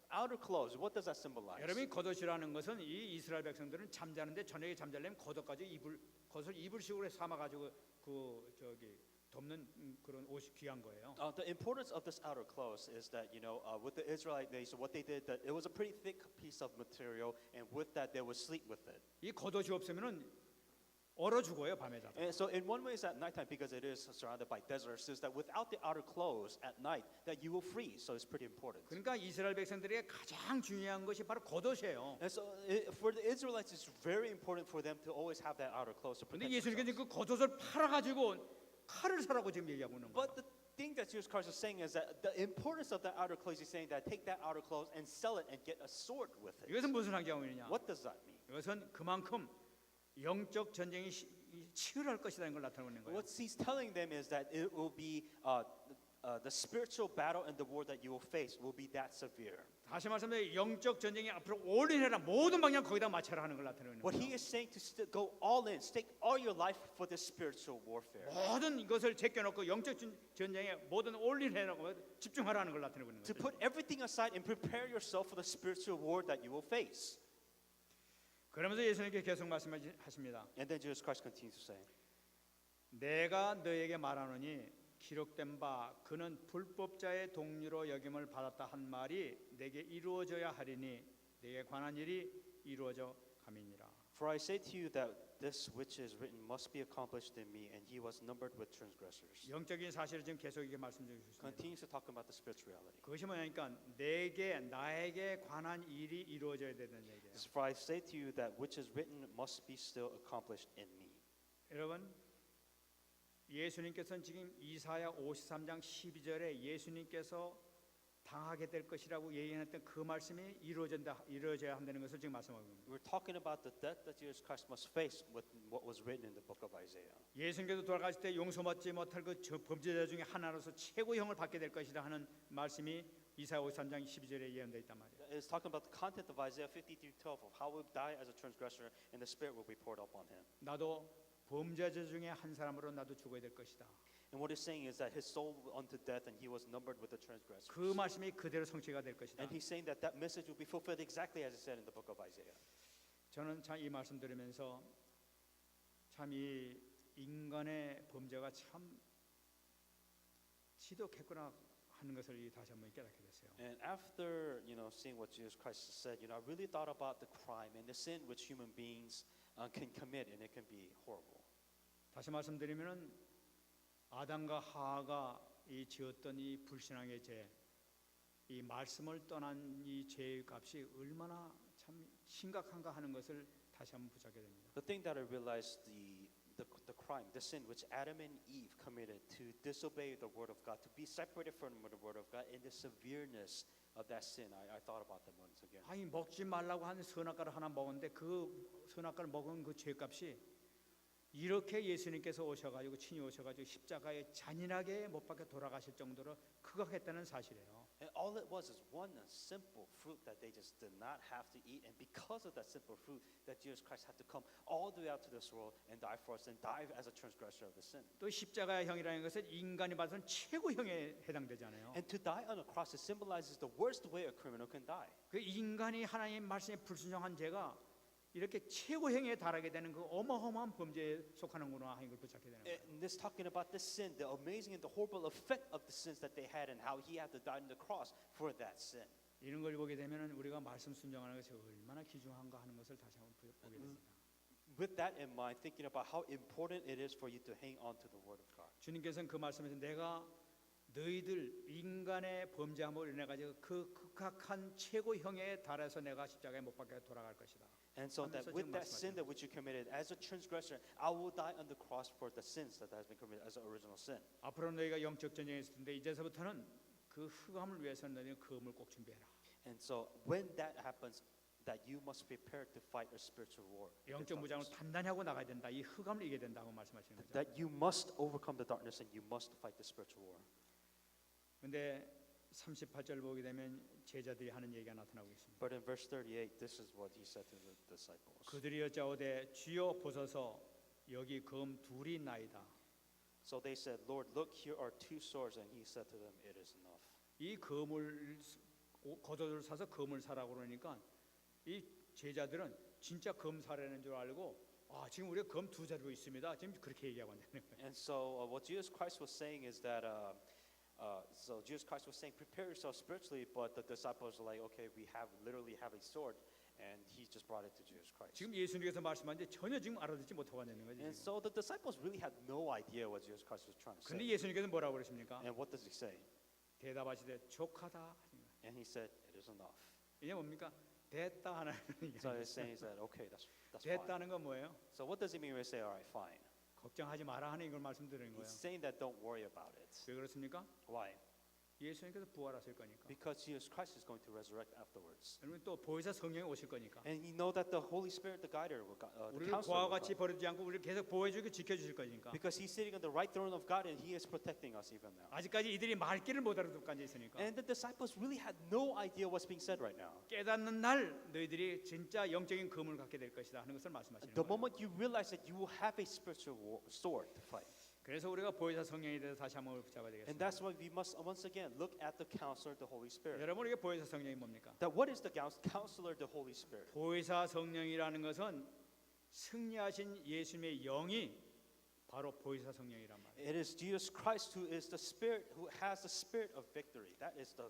outer clothes? What does that symbolize? 여러분이 겉옷이라는 것은 이 이스라엘 백성들은 잠자는데 저녁에 잠자려면 겉옷까지 겉을 이불 식으로 삼아가지고 그 저기 덮는 그런 옷이 귀한 거예요. The importance of this outer clothes is that with the Israelite nation, what they did, that it was a pretty thick piece of material, and with that they would sleep with it. 이 겉옷이 없으면은 얼어 죽어요 밤에 자다. And so in one way, it's at nighttime because it is surrounded by deserts. Is that without the outer clothes at night, that you will freeze. So it's pretty important. 그러니까 이스라엘 백성들에게 가장 중요한 것이 바로 겉옷이에요. And so for the Israelites, it's very important for them to always have that outer clothes to 근데 protect 예수님께서 themselves. 그 겉옷을 팔아가지고 칼을 사라고 지금 얘기하고 있는 거예요. But the thing that Jesus Christ is saying is that the importance of that outer clothes, he's saying that take that outer clothes and sell it and get a sword with it. 이것은 무슨 상징이냐? What does that mean? 이것은 그만큼 영적 전쟁이 치열할 것이라는 걸 나타내고 있는 거예요. What he's telling them is that it will be the spiritual battle and the war that you will face will be that severe. 다시 말씀드리면 영적 전쟁이 앞으로 올인해라 모든 방향 거기다 맞춰라 하는 걸 나타내고 있는 What 거예요. he is saying to go all in, stake all your life for this spiritual warfare. 모든 이것을 제껴놓고 영적 전쟁에 모든 올인해라고 집중하라는 걸 나타내고 있는 To 거예요. put everything aside and prepare yourself for the spiritual war that you will face. 그러면서 예수님께 계속 말씀하십니다. And then Jesus Christ continues to say, 내가 너에게 말하노니 기록된 바 그는 불법자의 동료로 여김을 받았다 한 말이 내게 이루어져야 하리니 내게 관한 일이 이루어져 감이니라. For I say to you that this which is written must be accomplished in me, and he was numbered with transgressors. 영적인 사실을 지금 계속 이렇게 말씀 주셨습니다. Continues to talk about the spirituality. 그것이 뭐냐니까 나에게 관한 일이 이루어져야 되는 얘기예요. For I say to you that which is written must be still accomplished in me. 여러분 예수님께서는 지금 이사야 53장 12절에 예수님께서 당하게 될 것이라고 예언했던 그 말씀이 이루어져야 한다는 것을 지금 말씀하고 있습니다. We're talking about the death that Jesus Christ must face with what was written in the book of Isaiah. 예수님께서 돌아가실 때 용서받지 못할 그 범죄자 중에 하나로서 최고형을 받게 될 것이라 하는 말씀이 이사야 53장 12절에 예언되어 있단 말이에요. It's talking about the content of Isaiah 53:12 of how he will die as a transgressor and the Spirit will be poured upon him. 나도 범죄자 중에 한 사람으로 나도 죽어야 될 것이다. And what he's saying is that his soul unto death and he was numbered with the transgressors. 그 말씀이 그대로 성취가 될 것이다. And he's saying that that message will be fulfilled exactly as it said in the book of Isaiah. 저는 참 이 말씀 들으면서 참 이 인간의 범죄가 참 지독했구나 하는 것을 다시 한번 깨닫게 됐어요. And after seeing what Jesus Christ said, I really thought about the crime and the sin which human beings can commit, and it can be horrible. 다시 말씀드리면은 아담과 하와가 이 지었던 이 불신앙의 죄, 이 말씀을 떠난 이 죄의 값이 얼마나 참 심각한가 하는 것을 다시 한번 붙잡게 됩니다. The thing that I realized, the crime, the sin which Adam and Eve committed to disobey the word of God, to be separated from the word of God, and the severeness of that sin, I thought about them once again. 아니 먹지 말라고 한 선악과를 하나 먹었는데 그 선악과를 먹은 그 죄값이 이렇게 예수님께서 오셔가지고 친히 오셔가지고 십자가에 잔인하게 못 박혀 돌아가실 정도로 극악했다는 사실이에요. And all it was is one simple fruit that they just did not have to eat. And because of that simple fruit, that Jesus Christ had to come all the way out to this world and die for us and die as a transgressor of the sin. 또 십자가의 형이라는 것은 인간이 받은 최고형에 해당되잖아요. And to die on a cross, it symbolizes the worst way a criminal can die. 그 인간이 하나님 말씀에 불순종한 죄가 이렇게 최고형에 달하게 되는 그 어마어마한 범죄에 속하는구나 하는 걸 붙잡게 되는 거예요. And this talking about this sin, the amazing and the horrible effect of the sins that they had and how he had to die on the cross for that sin. 이런 걸 보게 되면은 우리가 말씀 순종하는 것이 얼마나 귀중한가 하는 것을 다시 한번 보게 됩니다. With that in mind, thinking about how important it is for you to hang on to the word of God. 주님께서는 그 말씀에서 내가 너희들 인간의 범죄함으로 인해 가지고 그 극악한 최고형에 달해서 내가 십자가에 못 박혀 돌아갈 것이다. And so that 하면서 with 지금 that sin 말씀하시는 that which you committed as a transgressor, I will die on the cross for the sins that has been committed as an original sin. 앞으로 너희가 영적 전쟁에 있을 텐데 이제서부터는 그 흑암을 위해서 너희는 검을 꼭 준비해라. And so when that happens, that you must prepare to fight a spiritual war. 영적 무장을 단단히 하고 나가야 된다. 이 흑암을 이겨야 된다고 말씀하시는 거죠. That you must overcome the darkness and you must fight the spiritual war. 근데 38절 보게 되면 제자들이 하는 얘기가 나타나고 있습니다. But in verse 38, this is what he said to the disciples. 그들이 여짜오되 주여 보소서 여기 검 둘이 있나이다. So they said, Lord, look, here are two swords. And he said to them, it is enough. 이 검을 겉옷을 사서 검을 사라고 그러니까 이 제자들은 진짜 검 사라는 줄 알고 아 지금 우리가 검 두 자루 있습니다. 지금 그렇게 얘기하고 있는 거예요. And so what Jesus Christ was saying is that, so Jesus Christ was saying, prepare yourself spiritually, but the disciples were like, okay, we literally have a sword, and he just brought it to Jesus Christ. 지금 예수님께서 말씀하는데 전혀 지금 알아듣지 못하고 있는 거죠. And 지금. so the disciples really had no idea what Jesus Christ was trying to 근데 say. 예수님께서 뭐라고 그러십니까? And what does he say? 대답하시되 족하다. And he said, it is enough. 이게 뭡니까? 됐다 하는 So he's saying that, okay, that's fine. 됐다는 건 뭐예요? So what does it mean when we say, all right, fine? 걱정하지 마라 하는 이걸 말씀드리는 거예요. He's saying that don't worry about it. 왜 그렇습니까? Why? 예수님께서 부활하실 거니까. Because Jesus Christ is going to resurrect afterwards. 여러분 또 보혜사 성령이 오실 거니까. And you know that the Holy Spirit, the guider, the 우리를 counselor, 고아와 will 같이 come. 버리지 않고 우리를 계속 보호해주고 지켜주실 거니까. Because he's sitting on the right throne of God and he is protecting us even now. 아직까지 이들이 말귀를 못 알아듣고 앉아 있으니까. And the disciples really had no idea what's being said right now. 깨닫는 날 너희들이 진짜 영적인 검을 갖게 될 것이다 하는 것을 말씀하시는 The 거예요. moment you realize that you will have a spiritual sword to fight. 그래서 우리가 보혜사 성령에 대해서 다시 한번 붙잡아야 And 되겠습니다. that's why we must once again look at the counselor, the Holy Spirit. 여러분 이게 보혜사 성령이 뭡니까? That what is the counselor, the Holy Spirit? 보혜사 성령이라는 것은 승리하신 예수님의 영이 바로 보혜사 성령이란 말이에요. It is Jesus Christ who is the Spirit, who has the spirit of victory. That is the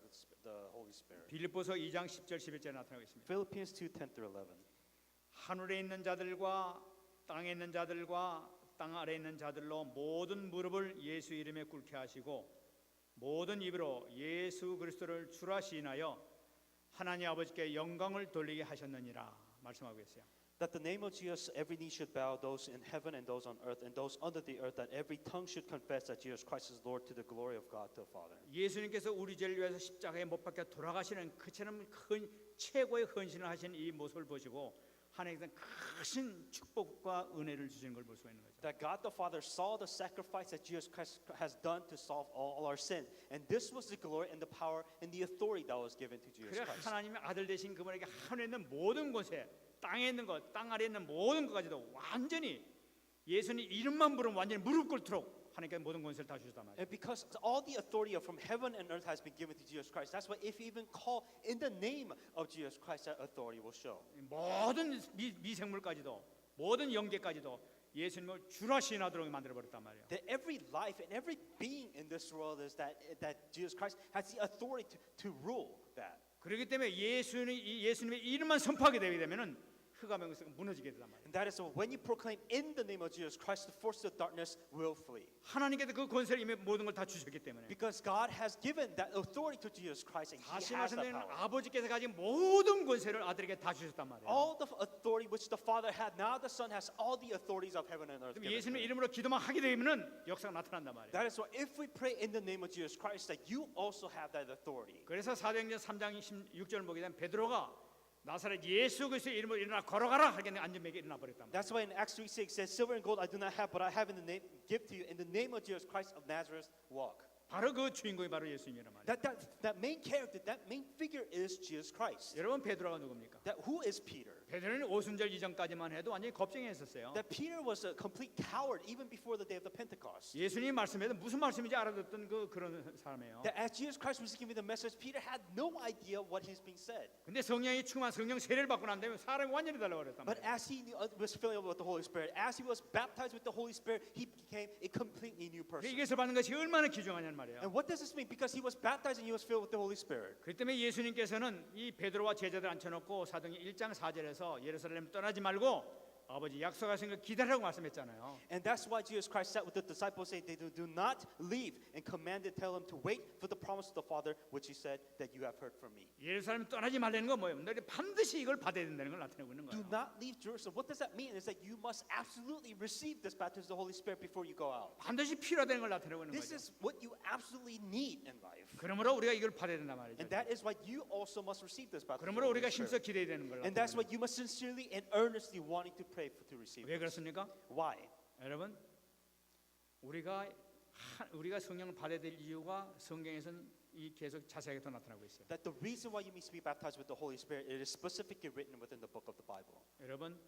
Holy Spirit. 빌립보서 2장 10절 11절에 나타나고 있습니다. Philippians 2:10 through 11. 하늘에 있는 자들과 땅에 있는 자들과 땅 아래에 있는 자들로 모든 무릎을 예수 이름에 꿇게 하시고 모든 입으로 예수 그리스도를 주라 시인하여 하나님 아버지께 영광을 돌리게 하셨느니라 말씀하고 있어요. That the name of Jesus, every knee should bow, those in heaven and those on earth, and those under the earth, that every tongue should confess that Jesus Christ is Lord to the glory of God the Father. 예수님께서 우리 죄를 위해서 십자가에 못 박혀 돌아가시는 그처럼 큰 최고의 헌신을 하신 이 모습을 보시고 하나님께서 크신 축복과 은혜를 주시는 걸 볼 수가 있는 거죠. That God the Father saw the sacrifice that Jesus Christ has done to solve all our sin, and this was the glory and the power and the authority that was given to Jesus 그래 Christ. 하나님의 아들 되신 그분에게 하늘에 있는 모든 곳에 땅에 있는 것, 땅 아래에 있는 모든 것까지도 완전히 예수님 이름만 부르면 완전히 무릎 꿇도록 하나님께 모든 권세를 다 주셨단 말이에요. And because all the authority from heaven and earth has been given to Jesus Christ, that's why if you even call in the name of Jesus Christ, that authority will show. 모든 미생물까지도 모든 영계까지도 예수님을 주라 시인하도록 만들어 버렸단 말이에요. That every life and every being in this world is that Jesus Christ has the authority to rule that. 그렇기 때문에 예수님의 이름만 선포하게 되게 되면은 흑암에서 무너지게 된단 말이에요. And that is when you proclaim in the name of Jesus Christ, the forces of darkness will flee. 하나님께서 그 권세를 이미 모든 걸 다 주셨기 때문에. Because God has given that authority to Jesus Christ and 다시 He has that 말씀드리면 power. 아버지께서 가진 모든 권세를 아들에게 다 주셨단 말이에요. All the authority which the Father had, now the Son has all the authorities of heaven and earth. 그럼 given to 예수님 him. 이름으로 기도만 하게 되면은 역사가 나타난단 말이에요. That is why if we pray in the name of Jesus Christ, that you also have that authority. 그래서 사도행전 3장 16절을 보게 되면 베드로가 나사렛 예수 그리스도의 이름으로 일어나 걸어가라 하겠네 안전하게 일어나 버렸단 말이에요. That's why in Acts 3:6 says, silver and gold I do not have, but I have in the name, give to you in the name of Jesus Christ of Nazareth, walk. 바로 그 주인공이 바로 예수님이란 말이에요. That main character, that main figure is Jesus Christ. 여러분 베드로가 누굽니까? That who is Peter? 베드로는 오순절 이전까지만 해도 완전히 겁쟁이했었어요. That Peter was a complete coward even before the day of the Pentecost. 예수님이 말씀해도 무슨 말씀인지 알아듣던 그런 사람이에요. That as Jesus Christ was giving the message, Peter had no idea what is being said. 근데 성령이 충만 성령 세례를 받고 난 다음에 사람이 완전히 달라버렸단 But 말이에요. as he was filled with the Holy Spirit, as he was baptized with the Holy Spirit, he became a completely new person. 이것을 받는 것이 얼마나 귀중하냐는 말이에요. And what does this mean? Because he was baptized and he was filled with the Holy Spirit. 그 때문에 예수님께서는 이 베드로와 제자들 앉혀놓고 사도행전 1장 4절에서 예루살렘 떠나지 말고 아버지 약속하신 걸 기다리라고 말씀했잖아요. And that's why Jesus Christ sat with the disciples saying they do not leave and commanded tell them to wait for the promise of the Father which he said that you have heard from me. 예루살렘 떠나지 말라는 건 뭐예요? 너희 반드시 이걸 받아야 된다는 걸 나타내고 있는 Do 거예요. not leave Jerusalem. What does that mean? Is that you must absolutely receive this baptism of the Holy Spirit before you go out. 반드시 필요하다는 걸 나타내고 있는 This 거죠. is what you absolutely need in life. 그러므로 우리가 이걸 받아야 된단 말이죠. And that is why you also must receive this baptism of the 그러므로 Holy 우리가 힘써 Spirit. 기대야 되는 걸 And that's 나타내는 why you must sincerely and earnestly wanting to pray to receive 왜 this. 그렇습니까? Why? 여러분 우리가 성령을 받아야 될 이유가 성경에서는 이 계속 자세하게 더 나타나고 있어요. That the reason why you need to be baptized with the Holy Spirit, it is specifically written within the book of the Bible. 여러분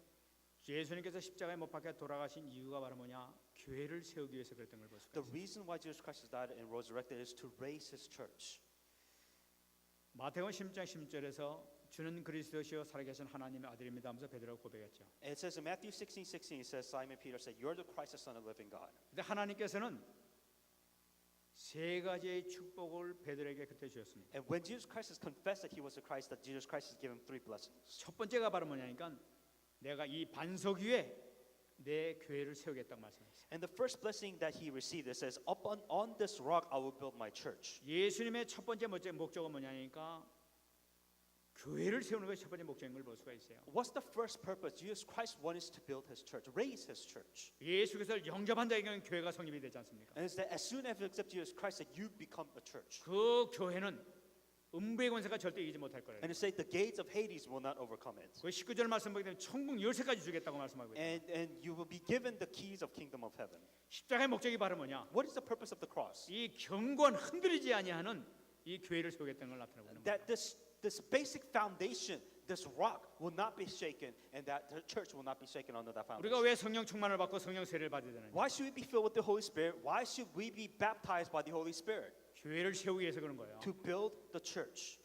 예수님께서 십자가에 못 박혀 돌아가신 이유가 바로 뭐냐? 교회를 세우기 위해서 그랬던 걸 볼 수가 The 있어요. reason why Jesus Christ has died and resurrected is to raise his church. 마태복음 16장 16절에서 주는 그리스도시요 살아계신 하나님의 아들입니다 하면서 베드로가 고백했죠. And it says in Matthew 16:16, it says Simon Peter said, "You're the Christ, the Son of the living God." 근데 하나님께서는 세 가지의 축복을 베드로에게 그때 주셨습니다. And when Jesus Christ has confessed that he was the Christ, that Jesus Christ has given him three blessings. 첫 번째가 바로 뭐냐니까 내가 이 반석 위에 내 교회를 세우겠다고 말씀했어요. And the first blessing that he received, it says, "Up on this rock I will build my church." 예수님의 첫 번째 목적은 뭐냐니까 교회를 세우는 것이 첫 번째 목적인 걸 볼 수가 있어요. What's the first purpose? Jesus Christ wanted to build his church, raise his church. 예수께서를 영접한 자에게는 교회가 성립이 되지 않습니까? And it's that as soon as you accept Jesus Christ, that you become a church. 그 교회는 음부의 권세가 절대 이기지 못할 거예요. And it says the gates of Hades will not overcome it. 그 19절 말씀 보게 되면 천국 열쇠까지 주겠다고 말씀하고 있어요. And you will be given the keys of kingdom of heaven. 십자가의 목적이 바로 뭐냐? What is the purpose of the cross? 이 경건 흔들리지 아니하는 이 교회를 세우겠다는 걸 나타내고 있는 거예요. That this basic foundation, this rock will not be shaken, and that the church will not be shaken under that 우리가 foundation. 왜 성령 충만을 받고 성령 세례를 받아야 되느냐? Why should we be filled with the Holy Spirit? Why should we be baptized by the Holy Spirit? 교회를 세우기 위해서 그런 거예요. To build the church.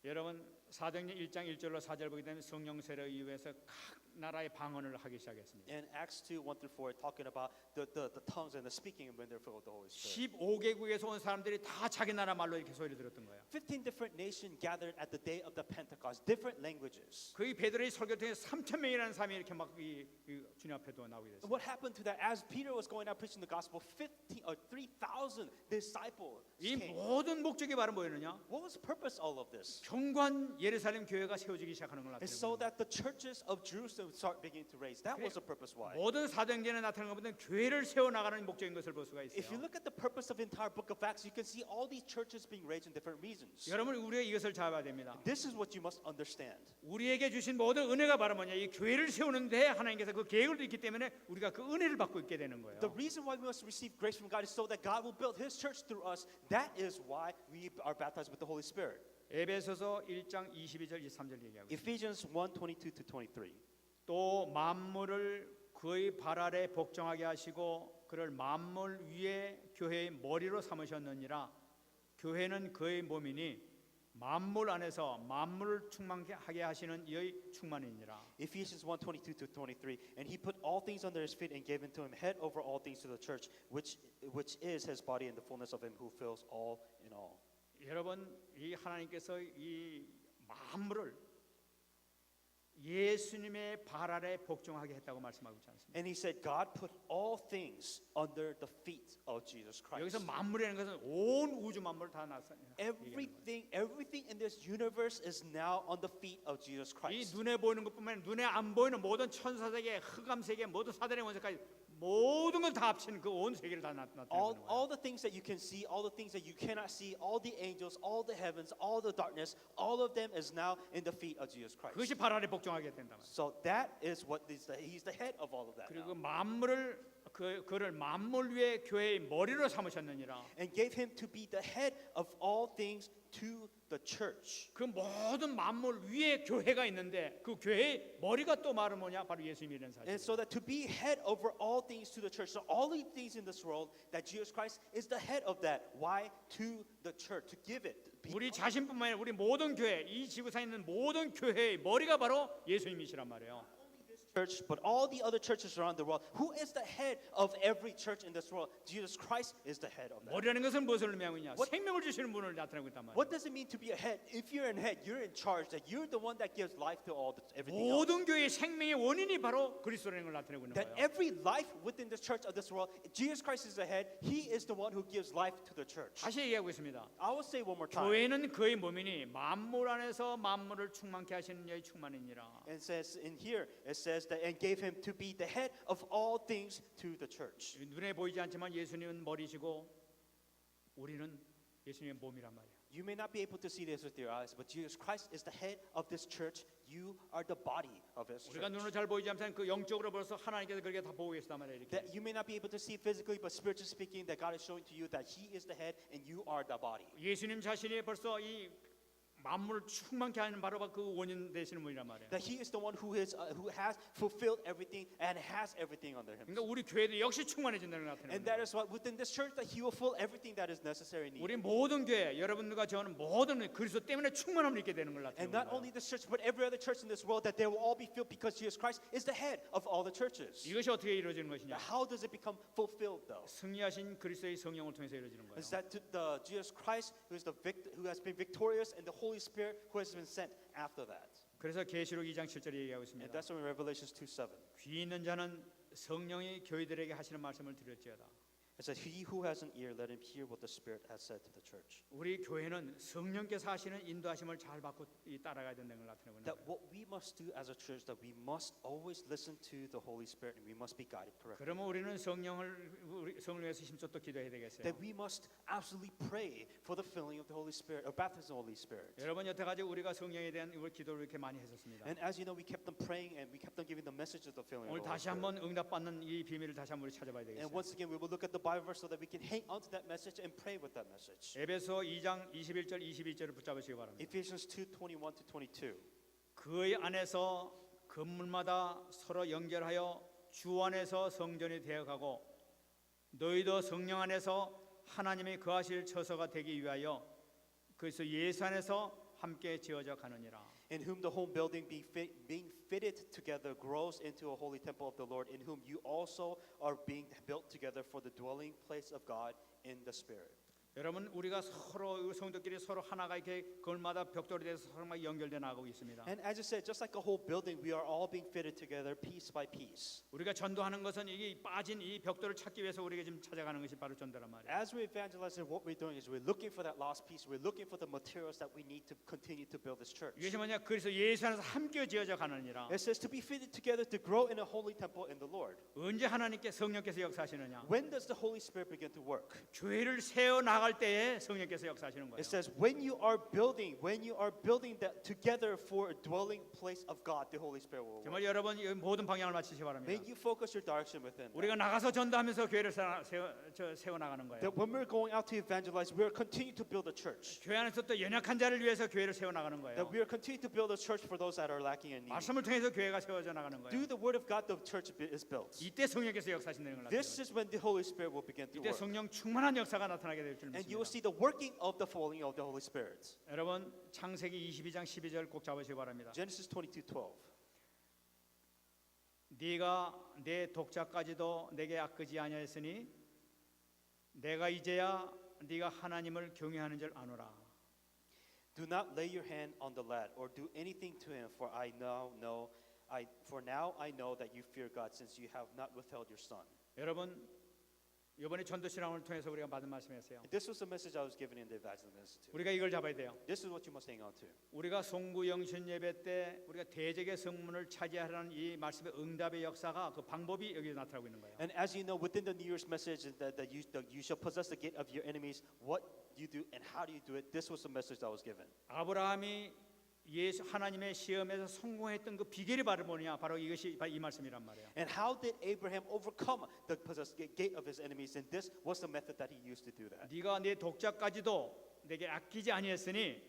여러분 사도행전 1장 1절로 4절 보게 되면 성령 세례 이후에서 각 나라의 방언을 하기 시작했습니다. In Acts 2, 1-4, talking about the tongues and the speaking when they're filled with the Holy Spirit. 15개국에서 온 사람들이 다 자기 나라 말로 이렇게 소리를 들었던 거예요. 15 different nations gathered at the day of the Pentecost, different languages. 거의 베드로의 설교 통해 3,000명이라는 사람이 이렇게 막 주님 앞에도 나오게 됐어요. What happened to that? As Peter was going out preaching the gospel, 3,000 disciples 이 came. 모든 목적이 바로 뭐였느냐? What was the purpose of all of this? 경관 예루살렘 교회가 세워지기 시작하는 걸 It's so 나타내는 거예요. that the churches of Jerusalem would start beginning to raise. That was the purpose why. 모든 사도행전에 나타나는 것보다는 교회를 세워 나가는 목적인 것을 볼 수가 If you 있어요. look at the purpose of the entire book of Acts, you can see all these churches being raised in different reasons. 여러분 우리가 이것을 잘 봐야 됩니다. This is what you must understand. 우리에게 주신 모든 은혜가 바로 뭐냐? 이 교회를 세우는데 하나님께서 그 계획을 있기 때문에 우리가 그 은혜를 받고 있게 되는 거예요. The reason why we must receive grace from God is so that God will build His church through us. That is why we are baptized with the Holy Spirit. 에베소서 1장 22절 23절 얘기하고 있어요. Ephesians 1:22-23. 또 만물을 그의 발 아래 복종하게 하시고 그를 만물 위에 교회의 머리로 삼으셨느니라. 교회는 그의 몸이니 만물 안에서 만물을 충만하게 하시는 이의 충만이니라. Ephesians 1:22-23. And He put all things under His feet and gave unto Him head over all things to the church, which is His body in the fullness of Him who fills all in all. 여러분 이 하나님께서 이 만물을 예수님의 발 아래 복종하게 했다고 말씀하고 있지 않습니까? And he said, God put all things under the feet of Jesus 여기서 Christ. 만물이라는 것은 온 우주 만물 다 나서 Everything in this universe is now on the feet of Jesus 이 Christ. 눈에 보이는 것뿐만 아니라 눈에 안 보이는 모든 천사 세계, 흑암 세계, 모든 사단의 원세까지 모든 걸 다 합친 그 온 세계를 다 나타내는 거예요. All the things that you can see, all the things that you cannot see, all the angels, all the heavens, all the darkness, all of them is now in the feet of Jesus Christ. 그것이 발 아래 복종하게 된다 말이에요. So that is what he's the head of all of that. 그리고 Now. 만물을 그를 만물 위에 교회의 머리로 삼으셨느니라. And gave him to be the head of all things to the church. 그 모든 만물 위에 교회가 있는데 그 교회의 머리가 또 말은 뭐냐? 바로 예수님이라는 사실. And so that to be head over all things to the church, so all the things in this world, that Jesus Christ is the head of that. Why? To the church, to give it. 우리 자신뿐만 아니라 우리 모든 교회, 이 지구상에 있는 모든 교회의 머리가 바로 예수님이시란 말이에요. Church, but all the other churches around the world, who is the head of every church in this world? Jesus Christ is the head of that. 머리라는 것은 무엇을 의미하고 있냐? 생명을 주시는 분을 나타내고 있단 말이에요. What does it mean to be a head? If you're in head, you're in charge. That you're the one that gives life to everything else. 모든 교회의 생명의 원인이 바로 그리스도라는 걸 나타내고 있는 That 거예요. every life within the church of this world, Jesus Christ is the head. He is the one who gives life to the church. 다시 얘기하고 있습니다. I will say one more time. 교회는 그의 몸이니 만물 안에서 만물을 충만케 하시는 여의 충만이니라. And it says in here, it says that and gave him to be the head of all things to the church. 눈에 보이지 않지만 예수님은 머리시고 우리는 예수님의 몸이란 말이에요. You may not be able to see this with your eyes, but Jesus Christ is the head of this church. You are the body of this 우리가 church. 눈으로 잘 보이지 않지만 그 영적으로 벌써 하나님께서 그렇게 다 보고 계시단 말이에요. 이렇게. That you may not be able to see physically, but spiritually speaking, that God is showing to you that He is the head and you are the body. 예수님 자신이 벌써 이 만물을 충만케 하는 바로 그 원인 되시는 분이란 말이에요. That He is the one who has fulfilled everything and has everything under Him. 그러니까 우리 교회도 역시 충만해진다는 걸 나타내는 And that 거예요. is why within this church that He will fill everything that is necessary and 우리 needed. 모든 교회, 여러분들과 저는 모든 그리스도 때문에 충만함을 입게 되는 걸 And 나타내는 not 거예요. only this church, but every other church in this world, that they will all be filled because Jesus Christ is the head of all the churches. 이것이 어떻게 이루어지는 것이냐? Now, how does it become fulfilled though? 승리하신 그리스도의 성령을 통해서 이루어지는 거예요. Is that the Jesus Christ who has been victorious and the Holy Spirit who has been sent after that. 그래서 계시록 2장 7절에 얘기하고 And 있습니다. that's when Revelations 2:7. 귀 있는 자는 성령이 교회들에게 하시는 말씀을 들을지어다. It says, "He who has an ear, let him hear what the Spirit has said to the church." 우리 교회는 성령께서 하시는 인도하심을 잘 받고 따라가야 된다는 걸 나타내고 있는 That 거예요. what we must do as a church, that we must always listen to the Holy Spirit and we must be guided correctly. 그러면 우리는 성령을 위해서 힘써 또 기도해야 되겠어요. That we must absolutely pray for the filling of the Holy Spirit, or baptism of the Holy Spirit. 여러분 여태까지 우리가 성령에 대한 기도를 이렇게 많이 했었습니다. And as you know, we kept on praying and we kept on giving the message of the filling of 오늘 the Holy 다시 Spirit. 한번 응답받는 이 비밀을 다시 한번 우리 찾아봐야 And 되겠어요. once again, we will look at the Bible verse so that we can hang on to that message and pray with that message. 에베소 2장 21절 22절을 붙잡으시기 바랍니다. Ephesians 2:21 to 22. 그의 안에서 건물마다 서로 연결하여 주 안에서 성전이 되어가고 너희도 성령 안에서 하나님의 거하실 처소가 되기 위하여 그래서 예수 안에서 함께 지어져 가느니라. In whom the whole building being fitted together grows into a holy temple of the Lord, in whom you also are being built together for the dwelling place of God in the Spirit. 여러분 우리가 서로 성도끼리 서로 하나가 이렇게 그걸마다 벽돌이 돼서 서로 막 연결돼 나가고 있습니다. And as I said, just like a whole building, we are all being fitted together piece by piece. 우리가 전도하는 것은 이게 빠진 이 벽돌을 찾기 위해서 우리가 지금 찾아가는 것이 바로 전도란 말이에요. As we evangelize, what we're doing is we're looking for that lost piece. We're looking for the materials that we need to continue to build this church. 이것이 뭐냐? 그래서 예수 안에서 함께 지어져 가느니라. It says to be fitted together to grow in a holy temple in the Lord. 언제 하나님께 성령께서 역사하시느냐? When does the Holy Spirit begin to work? 교회를 세워 나갈 때에 성령께서 역사하시는 거예요. It says when you are building that together for a dwelling place of God, the Holy Spirit will work. 정말 여러분 이 모든 방향을 맞추시기 바랍니다. May you focus your direction within 우리가 that. 나가서 전도하면서 교회를 세워 나가는 거예요. That when we're going out to evangelize, we are continuing to build a church. 교회 안에서 또 연약한 자를 위해서 교회를 세워 나가는 거예요. That we are continuing to build a church for those that are lacking and needy. 말씀을 통해서 교회가 세워져 나가는 거예요. Through the word of God, the church is built. 이때 성령께서 역사하신다는 걸 This 나타내요. is when the Holy Spirit will begin to 이때 work. 성령 충만한 역사가 나타나게 될 줄 And you will 믿습니다. see the working of the falling of the Holy Spirit. 여러분 창세기 22장 12절 꼭 잡으시기 바랍니다. Genesis 22:12. 네가 내 독자까지도 내게 아끼지 아니하였으니 내가 이제야 네가 하나님을 경외하는 줄 아노라. Do not lay your hand on the lad or do anything to him, for now I know that you fear God, since you have not withheld your son. 여러분, 이번에 전도 신앙을 통해서 우리가 받은 말씀이었어요. This was the message I was given in the Evangelism Institute. 우리가 이걸 잡아야 돼요. This is what you must hang on to. 우리가 송구 영신 예배 때 우리가 대적의 성문을 차지하라는 이 말씀의 응답의 역사가 그 방법이 여기 나타나고 있는 거예요. And as you know, within the New Year's message that you shall possess the gate of your enemies, what you do and how do you do it, this was the message that was given. 아브라함이 예수 하나님의 시험에서 성공했던 그 비결이 바로 뭐냐? 바로 이것이 이 말씀이란 말이에요. And how did Abraham overcome the gate of his enemies? And this was the method that he used to do that. 네가 내 독자까지도 내게 아끼지 아니했으니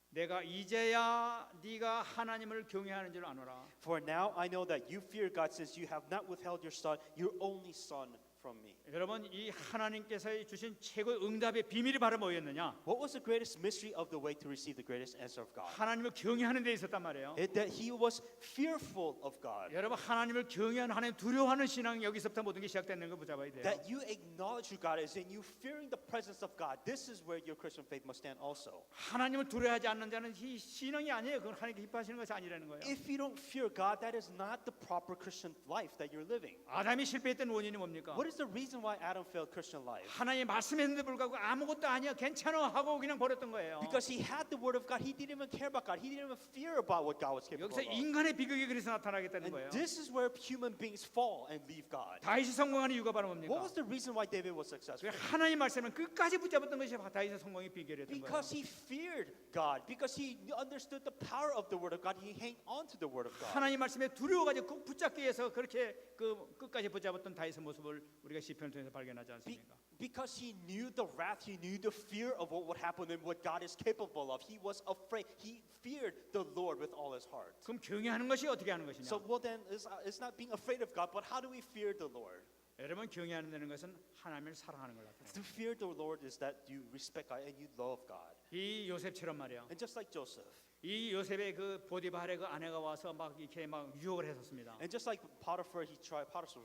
내가 이제야 네가 하나님을 경외하는 줄 아노라. For now I know that you fear God, since you have not withheld your son, your only son, from me. 여러분, 이 하나님께서 주신 최고의 응답의 비밀이 바로 뭐였느냐? What was the greatest mystery of the way to receive the greatest answer of God? 하나님을 경외하는 데 있었단 말이에요. That he was fearful of God. 여러분, 하나님을 경외하는, 하나님 두려워하는 신앙, 여기서부터 모든 게 시작되는 걸 붙잡아야 돼요. That you acknowledge who God is and you fearing the presence of God. This is where your Christian faith must stand also. 하나님을 두려워하지 않는 자는 이 신앙이 아니에요. 그건 하나님께 기뻐하시는 것이 아니라는 거예요. If you don't fear God, that is not the proper Christian life that you're living. 아담이 실패했던 원인이 뭡니까? What is the reason why Adam failed Christian life? 하나님의 말씀했는데 불구하고 아무것도 아니야, 괜찮아 하고 그냥 버렸던 거예요. Because he had the word of God, he didn't even care about God. He didn't even fear about what God was capable 여기서 of. 인간의 비극이 그래서 나타나겠다는 거예요. And this is where human beings fall and leave God. 다윗이 성공하는 이유가 바로 What 뭡니까? was the reason why David was successful? 하나님 말씀은 끝까지 붙잡았던 것이 다윗의 성공의 비결이었던 거예요. Because he feared God, because he understood the power of the word of God, he hang on to the word of God. 하나님 말씀에 두려워가지고 꼭 붙잡기 위해서 그렇게 그 끝까지 붙잡았던 다윗의 모습을 우리가 시편을 통해서 발견하지 않습니까? Because he knew the wrath, he knew the fear of what would happen and what God is capable of. He was afraid. He feared the Lord with all his heart. 그럼 경외하는 것이 어떻게 하는 것이냐? So well then, it's not being afraid of God, but how do we fear the Lord? 여러분, 경외하는 것은 하나님을 사랑하는 걸 나타내요. To fear the Lord is that you respect God and you love God. 이 요셉처럼 말이야. And just like Joseph. 이 요셉의 그 보디발의 그 아내가 와서 막 이렇게 막 유혹을 했었습니다. And just like Potiphar's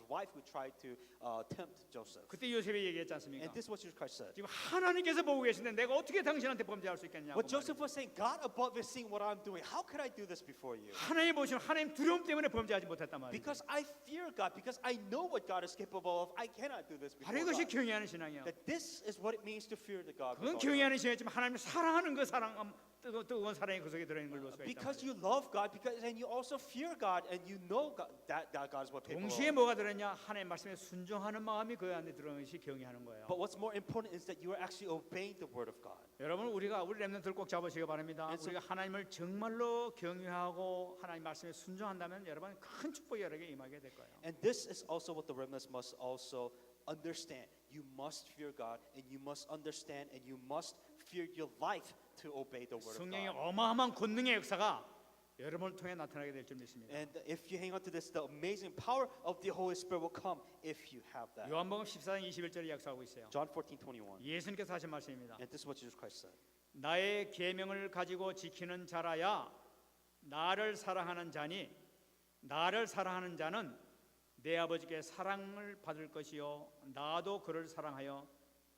wife who tried to tempt Joseph. 그때 요셉이 얘기했지 않습니까? And this is what Jesus Christ said. 지금 하나님께서 보고 계신데 내가 어떻게 당신한테 범죄할 수 있겠냐고. What Joseph was saying, God above is seeing what I'm doing. How could I do this before you? 하나님 보시면 하나님 두려움 때문에 범죄하지 못했단 말이에요. Because I fear God, because I know what God is capable of, I cannot do this before 바로 이것이 God. 경외하는 신앙이야. That this is what it means to fear the God. 그건 with all your 경외하는 신앙이지만 하나님을 사랑하는 그 사랑, 뜨거운 사랑이 그 속에 들어있는 걸 볼 수가 있다. Because you love God, and you also fear God, and you know God, that God is what capable 동시에 of. 뭐가 들었냐? 하나님 말씀에 순종하는 마음이 그 안에 들어있는 것이 경외하는 거예요. But what's more important is that you are actually obeying the word of God. 여러분, 우리 렘넌트들 꼭 잡으시기 바랍니다. And so- 우리가 하나님을 정말로 경외하고 하나님 말씀에 순종한다면 여러분 큰 축복이 여러에게 임하게 될 거예요. And this is also what the remnants must also understand. You must fear God, and you must understand, and you must fear your life to obey the word of 성령의 God. 어마어마한 권능의 역사가 여러분을 통해 나타나게 될 줄 믿습니다. And if you hang on to this, the amazing power of the Holy Spirit will come if you have that. 요한복음 14장 21절에 약속하고 있어요. John 14:21. 예수님께서 하신 말씀입니다. And this is what Jesus Christ said. 나의 계명을 가지고 지키는 자라야 나를 사랑하는 자니 나를 사랑하는 자는 내 아버지께 사랑을 받을 것이요 나도 그를 사랑하여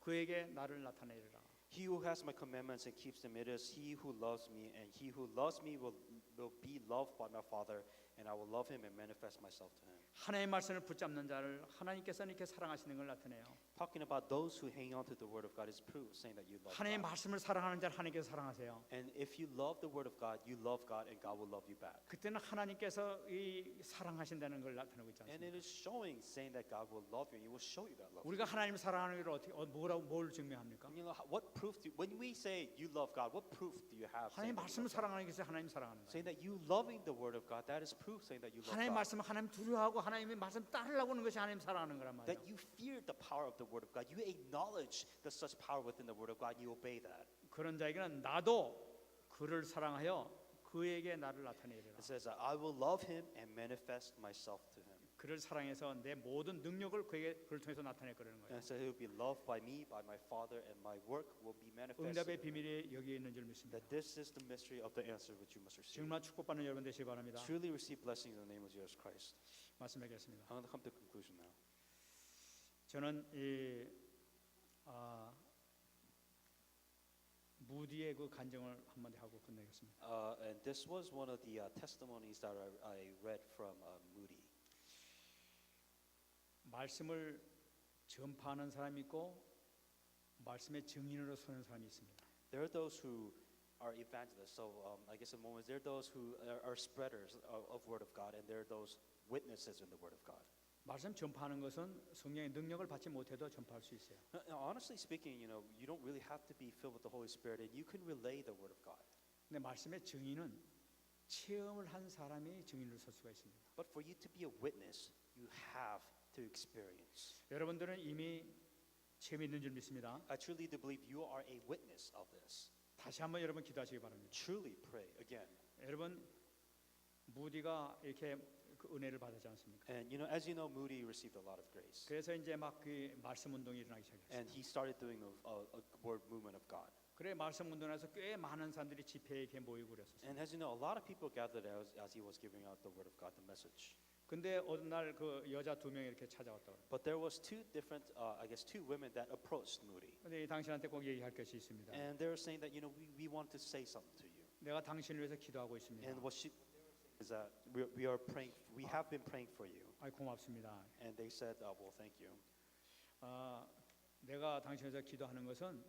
그에게 나를 나타내리라. He who has my commandments and keeps them, it is he who loves me, and he who loves me will be loved by my Father, and I will love him and manifest myself to him. 하나님의 말씀을 붙잡는 자를 하나님께서 이렇게 사랑하시는 걸 나타내요. Talking about those who hang on to the word of God is proof, saying that you love 하나님의 God. 말씀을 사랑하는 자를 하나님께서 사랑하세요. And if you love the word of God, you love God, and God will love you back. 그때는 하나님께서 이 사랑하신다는 걸 나타내고 있지 And 않습니까? it is showing, saying that God will love you, and He will show you that love. 우리가 하나님을 사랑하는 걸 어떻게 뭘 증명합니까? You know, what proof when we say you love God, what proof do you have? 하나님 saying that you 말씀을 love God? 사랑하는 것이 하나님 사랑하는 거예요. Saying that you loving the word of God, that is proof, saying that you love 하나님 God. 말씀을 하나님 두려워하고 하나님의 말씀 따르려고 하는 것이 하나님 사랑하는 거란 말이에요. That you fear the power of the word of God, you acknowledge the such power within the word of God, you obey that. 그런 자에게는 나도 그를 사랑하여 그에게 나를 나타내리라. It says, I will love him and manifest myself to him. 그를 사랑해서 내 모든 능력을 그를 통해서 나타낼 거라는 거예요. And so he will be loved by me, by my Father, and my work will be 응답의 manifested. 비밀이 여기에 있는 줄 믿습니다. That this is the mystery of the answer which you must receive. 정말 축복받는 여러분 되시기 바랍니다. Truly receive blessings in the name of Jesus Christ. 말씀 맺겠습니다. I'm going to come to a conclusion now. 무디의 그 간증을 한마디 하고 끝내겠습니다. And this was one of the testimonies that I read from Moody. 말씀을 전파하는 사람이 있고 말씀의 증인으로 서는 사람이 있습니다. There are those who are evangelists. So I guess in moments there are those who are spreaders of word of God, and there are those witnesses in the word of God. 말씀 전파하는 것은 성령의 능력을 받지 못해도 전파할 수 있어요. Now, honestly speaking, you don't really have to be filled with the Holy Spirit, and you can relay the word of God. 근데 말씀의 증인은 체험을 한 사람이 증인으로 설 수가 있습니다. But for you to be a witness, you have to experience. 여러분들은 이미 체험이 있는 줄 믿습니다. I truly do believe you are a witness of this. 다시 한번 여러분 기도하시기 바랍니다. Truly pray again. 여러분 무디가 이렇게 그 은혜를 받았지 않습니까? And as you know, Moody received a lot of grace, 그래서 이제 막 그 말씀 운동이 일어나기 시작했어요. and he started doing a word movement of God. 그래 말씀 운동에서 꽤 많은 사람들이 집회에 이렇게 모이고 그랬었어요. And as you know, a lot of people gathered as he was giving out the word of God, the message. 근데 어느 날 그 여자 두 명이 이렇게 찾아왔다고 그래요. But there was two different, two women that approached Moody, 근데 이 당신한테 꼭 얘기할 것이 있습니다. and they were saying that we want to say something to you. 내가 당신을 위해서 기도하고 있습니다. And what she is that we are praying, we have been praying for you. 아이 고맙습니다. And they said, well, thank you. 내가 당신을 위해서 기도하는 것은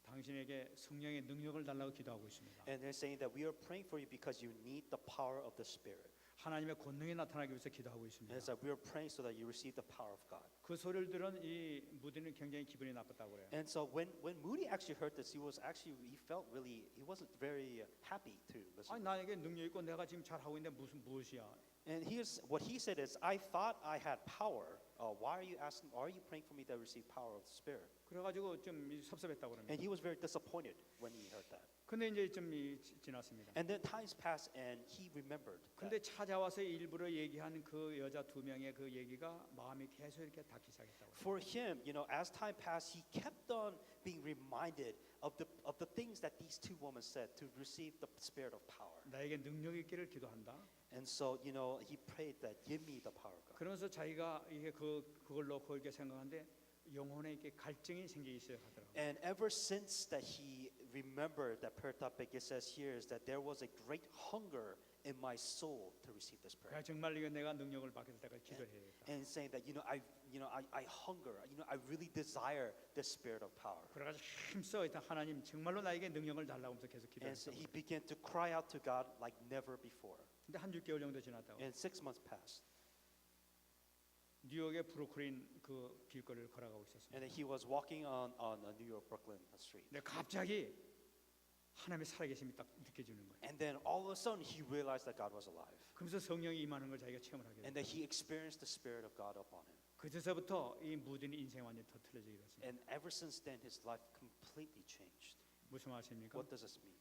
당신에게 성령의 능력을 달라고 기도하고 있습니다. And they're saying that we are praying for you because you need the power of the Spirit. 하나님의 권능이 나타나기 위해서 기도하고 And 있습니다. it's that we are praying so that you receive the power of God. 그 소리를 들은 이 무디는 굉장히 기분이 나빴다고 그래요. And so when Moody actually heard this, he wasn't very happy to listen. 아니 나에게 능력 있고 내가 지금 잘 하고 있는데 무엇이야? And what he said is, I thought I had power. Why are you praying for me to receive power of the Spirit? 그래가지고 좀 섭섭했다고 그럽니다. And he was very disappointed when he heard that. 근데 이제 좀 지났습니다. And then times passed, and he remembered 근데 that. 찾아와서 일부러 얘기한 그 여자 두 명의 그 얘기가 마음이 계속 이렇게 닿기 시작했다고. For him, as time passed, he kept on being reminded of the things that these two women said to receive the Spirit of power. 나에게 능력 있기를 기도한다. And so, he prayed that, give me the power of God. 그러면서 자기가 이게 그걸 놓고 이렇게 생각하는데 영혼에 이렇게 갈증이 생기기 시작하더라고요. And ever since that he remembered that prayer topic, it says here is that there was a great hunger in my soul to receive this prayer. 그러니까 정말 이거 내가 능력을 받게 될 때까지 기도해야겠다. And saying that, I hunger, I really desire this spirit of power. 그래가지고 힘써 일단 하나님 정말로 나에게 능력을 달라고 하면서 계속 And so 기도했어요. he began to cry out to God like never before. 근데 한 6개월 정도 지났다고. And 6 months passed. 뉴욕의 브루클린 그 길거리를 걸어가고 있었습니다. And then he was walking on New York, Brooklyn street. 근데 갑자기 하나님의 살아계심이 딱 느껴지는 거예요. And then all of a sudden he realized that God was alive. 그러면서 성령이 임하는 걸 자기가 체험을 하게 And 됐어요. that he experienced the spirit of God upon him. 그때서부터 이 무딘 인생 완전히 더 틀려지게 됐습니다. And ever since then his life completely changed. 무슨 말씀입니까? What does this mean?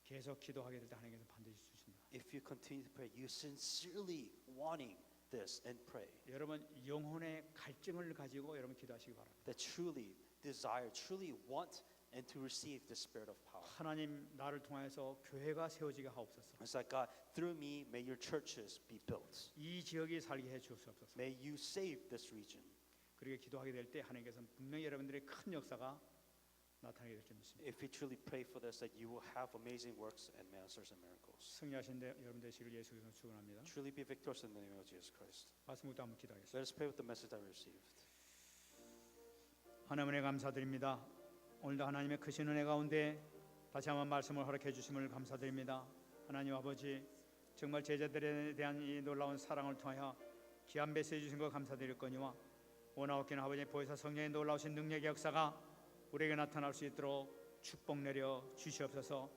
계속 기도하게 될 때 하나님께서 반드시 주신다. If you continue to pray, you sincerely wanting this and pray, 여러분 영혼의 갈증을 가지고 여러분 기도하시기 바랍니다. that truly desire, truly want and to receive the spirit of power. 하나님 나를 통해서 교회가 세워지게 하옵소서. It's like, God, through me, may your churches be built. 이 지역이 살게 해 주옵소서. May you save this region. 그렇게 기도하게 될 때 하나님께서는 분명히 여러분들의 큰 역사가 나타나게 될 줄 믿습니다. If you truly pray for this, that you will have amazing works and answers and miracles. 승리하신 데 여러분 되시길 예수 그리스도로 축원합니다. Truly be victorious in the name of Jesus Christ. 말씀부터 한번 기도하겠습니다. Let us pray with the message that we received. 하나님의 감사드립니다. 오늘도 하나님의 크신 은혜 가운데 다시 한번 말씀을 허락해 주심을 감사드립니다. 하나님 아버지 정말 제자들에 대한 이 놀라운 사랑을 통하여 귀한 메시지 주신 것 감사드렸거니와 원하옵기는 아버지 보혜사 성령의 놀라우신 능력의 역사가 우리에게 나타날 수 있도록 축복 내려 주시옵소서.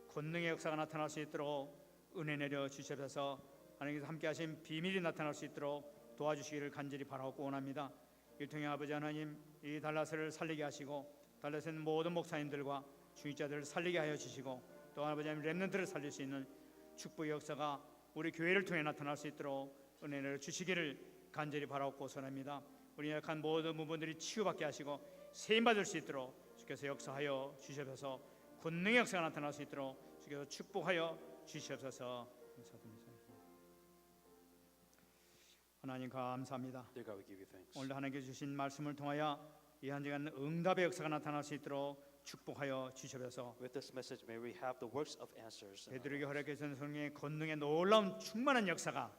권능의 역사가 나타날 수 있도록 은혜 내려 주시옵소서. 하나님께서 함께하신 비밀이 나타날 수 있도록 도와주시기를 간절히 바라고 원합니다. 이 통해 아버지 하나님 이 달라스를 살리게 하시고 달라스의 모든 목사님들과 중직자들을 살리게 하여 주시고 또 아버지 하나님 렘넌트를 살릴 수 있는 축복의 역사가 우리 교회를 통해 나타날 수 있도록 은혜 내려 주시기를 간절히 바라고 소원합니다. 우리 약한 모든 부분들이 치유받게 하시고 세임받을 수 있도록 주께서 역사하여 주시옵소서. 권능의 역사가 나타날 수 있도록 주께서 축복하여 주시옵소서. 감사드립니다. 하나님 감사합니다. Dear God, we give you thanks. 오늘 하나님께 주신 말씀을 통하여 이 한 시간 응답의 역사가 나타날 수 있도록 축복하여 주시옵소서. With this message, may we have the works of answers. in our 베드로에게 lives. 허락해 주신 성령의 권능의 놀라운 충만한 역사가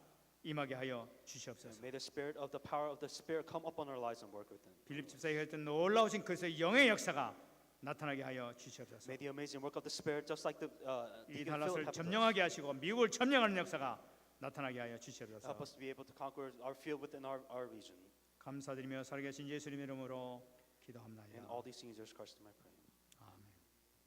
임하게 하여 주시옵소서. May the spirit of the power of the Spirit come upon our lives and work within. 빌립 집사에게 했던 놀라우신 그리스도의 영의 역사가 나타나게 하여 주시옵소서. May the amazing work of the Spirit, just like the 이 Deacon 달라스를 Philip, 점령하게 하시고 미국을 점령하는 역사가 나타나게 하여 help 주시옵소서. us to be able to conquer our field within our region. 감사드리며 살아계신 예수님의 이름으로 기도합니다. And all these things, Jesus Christ, in my prayer.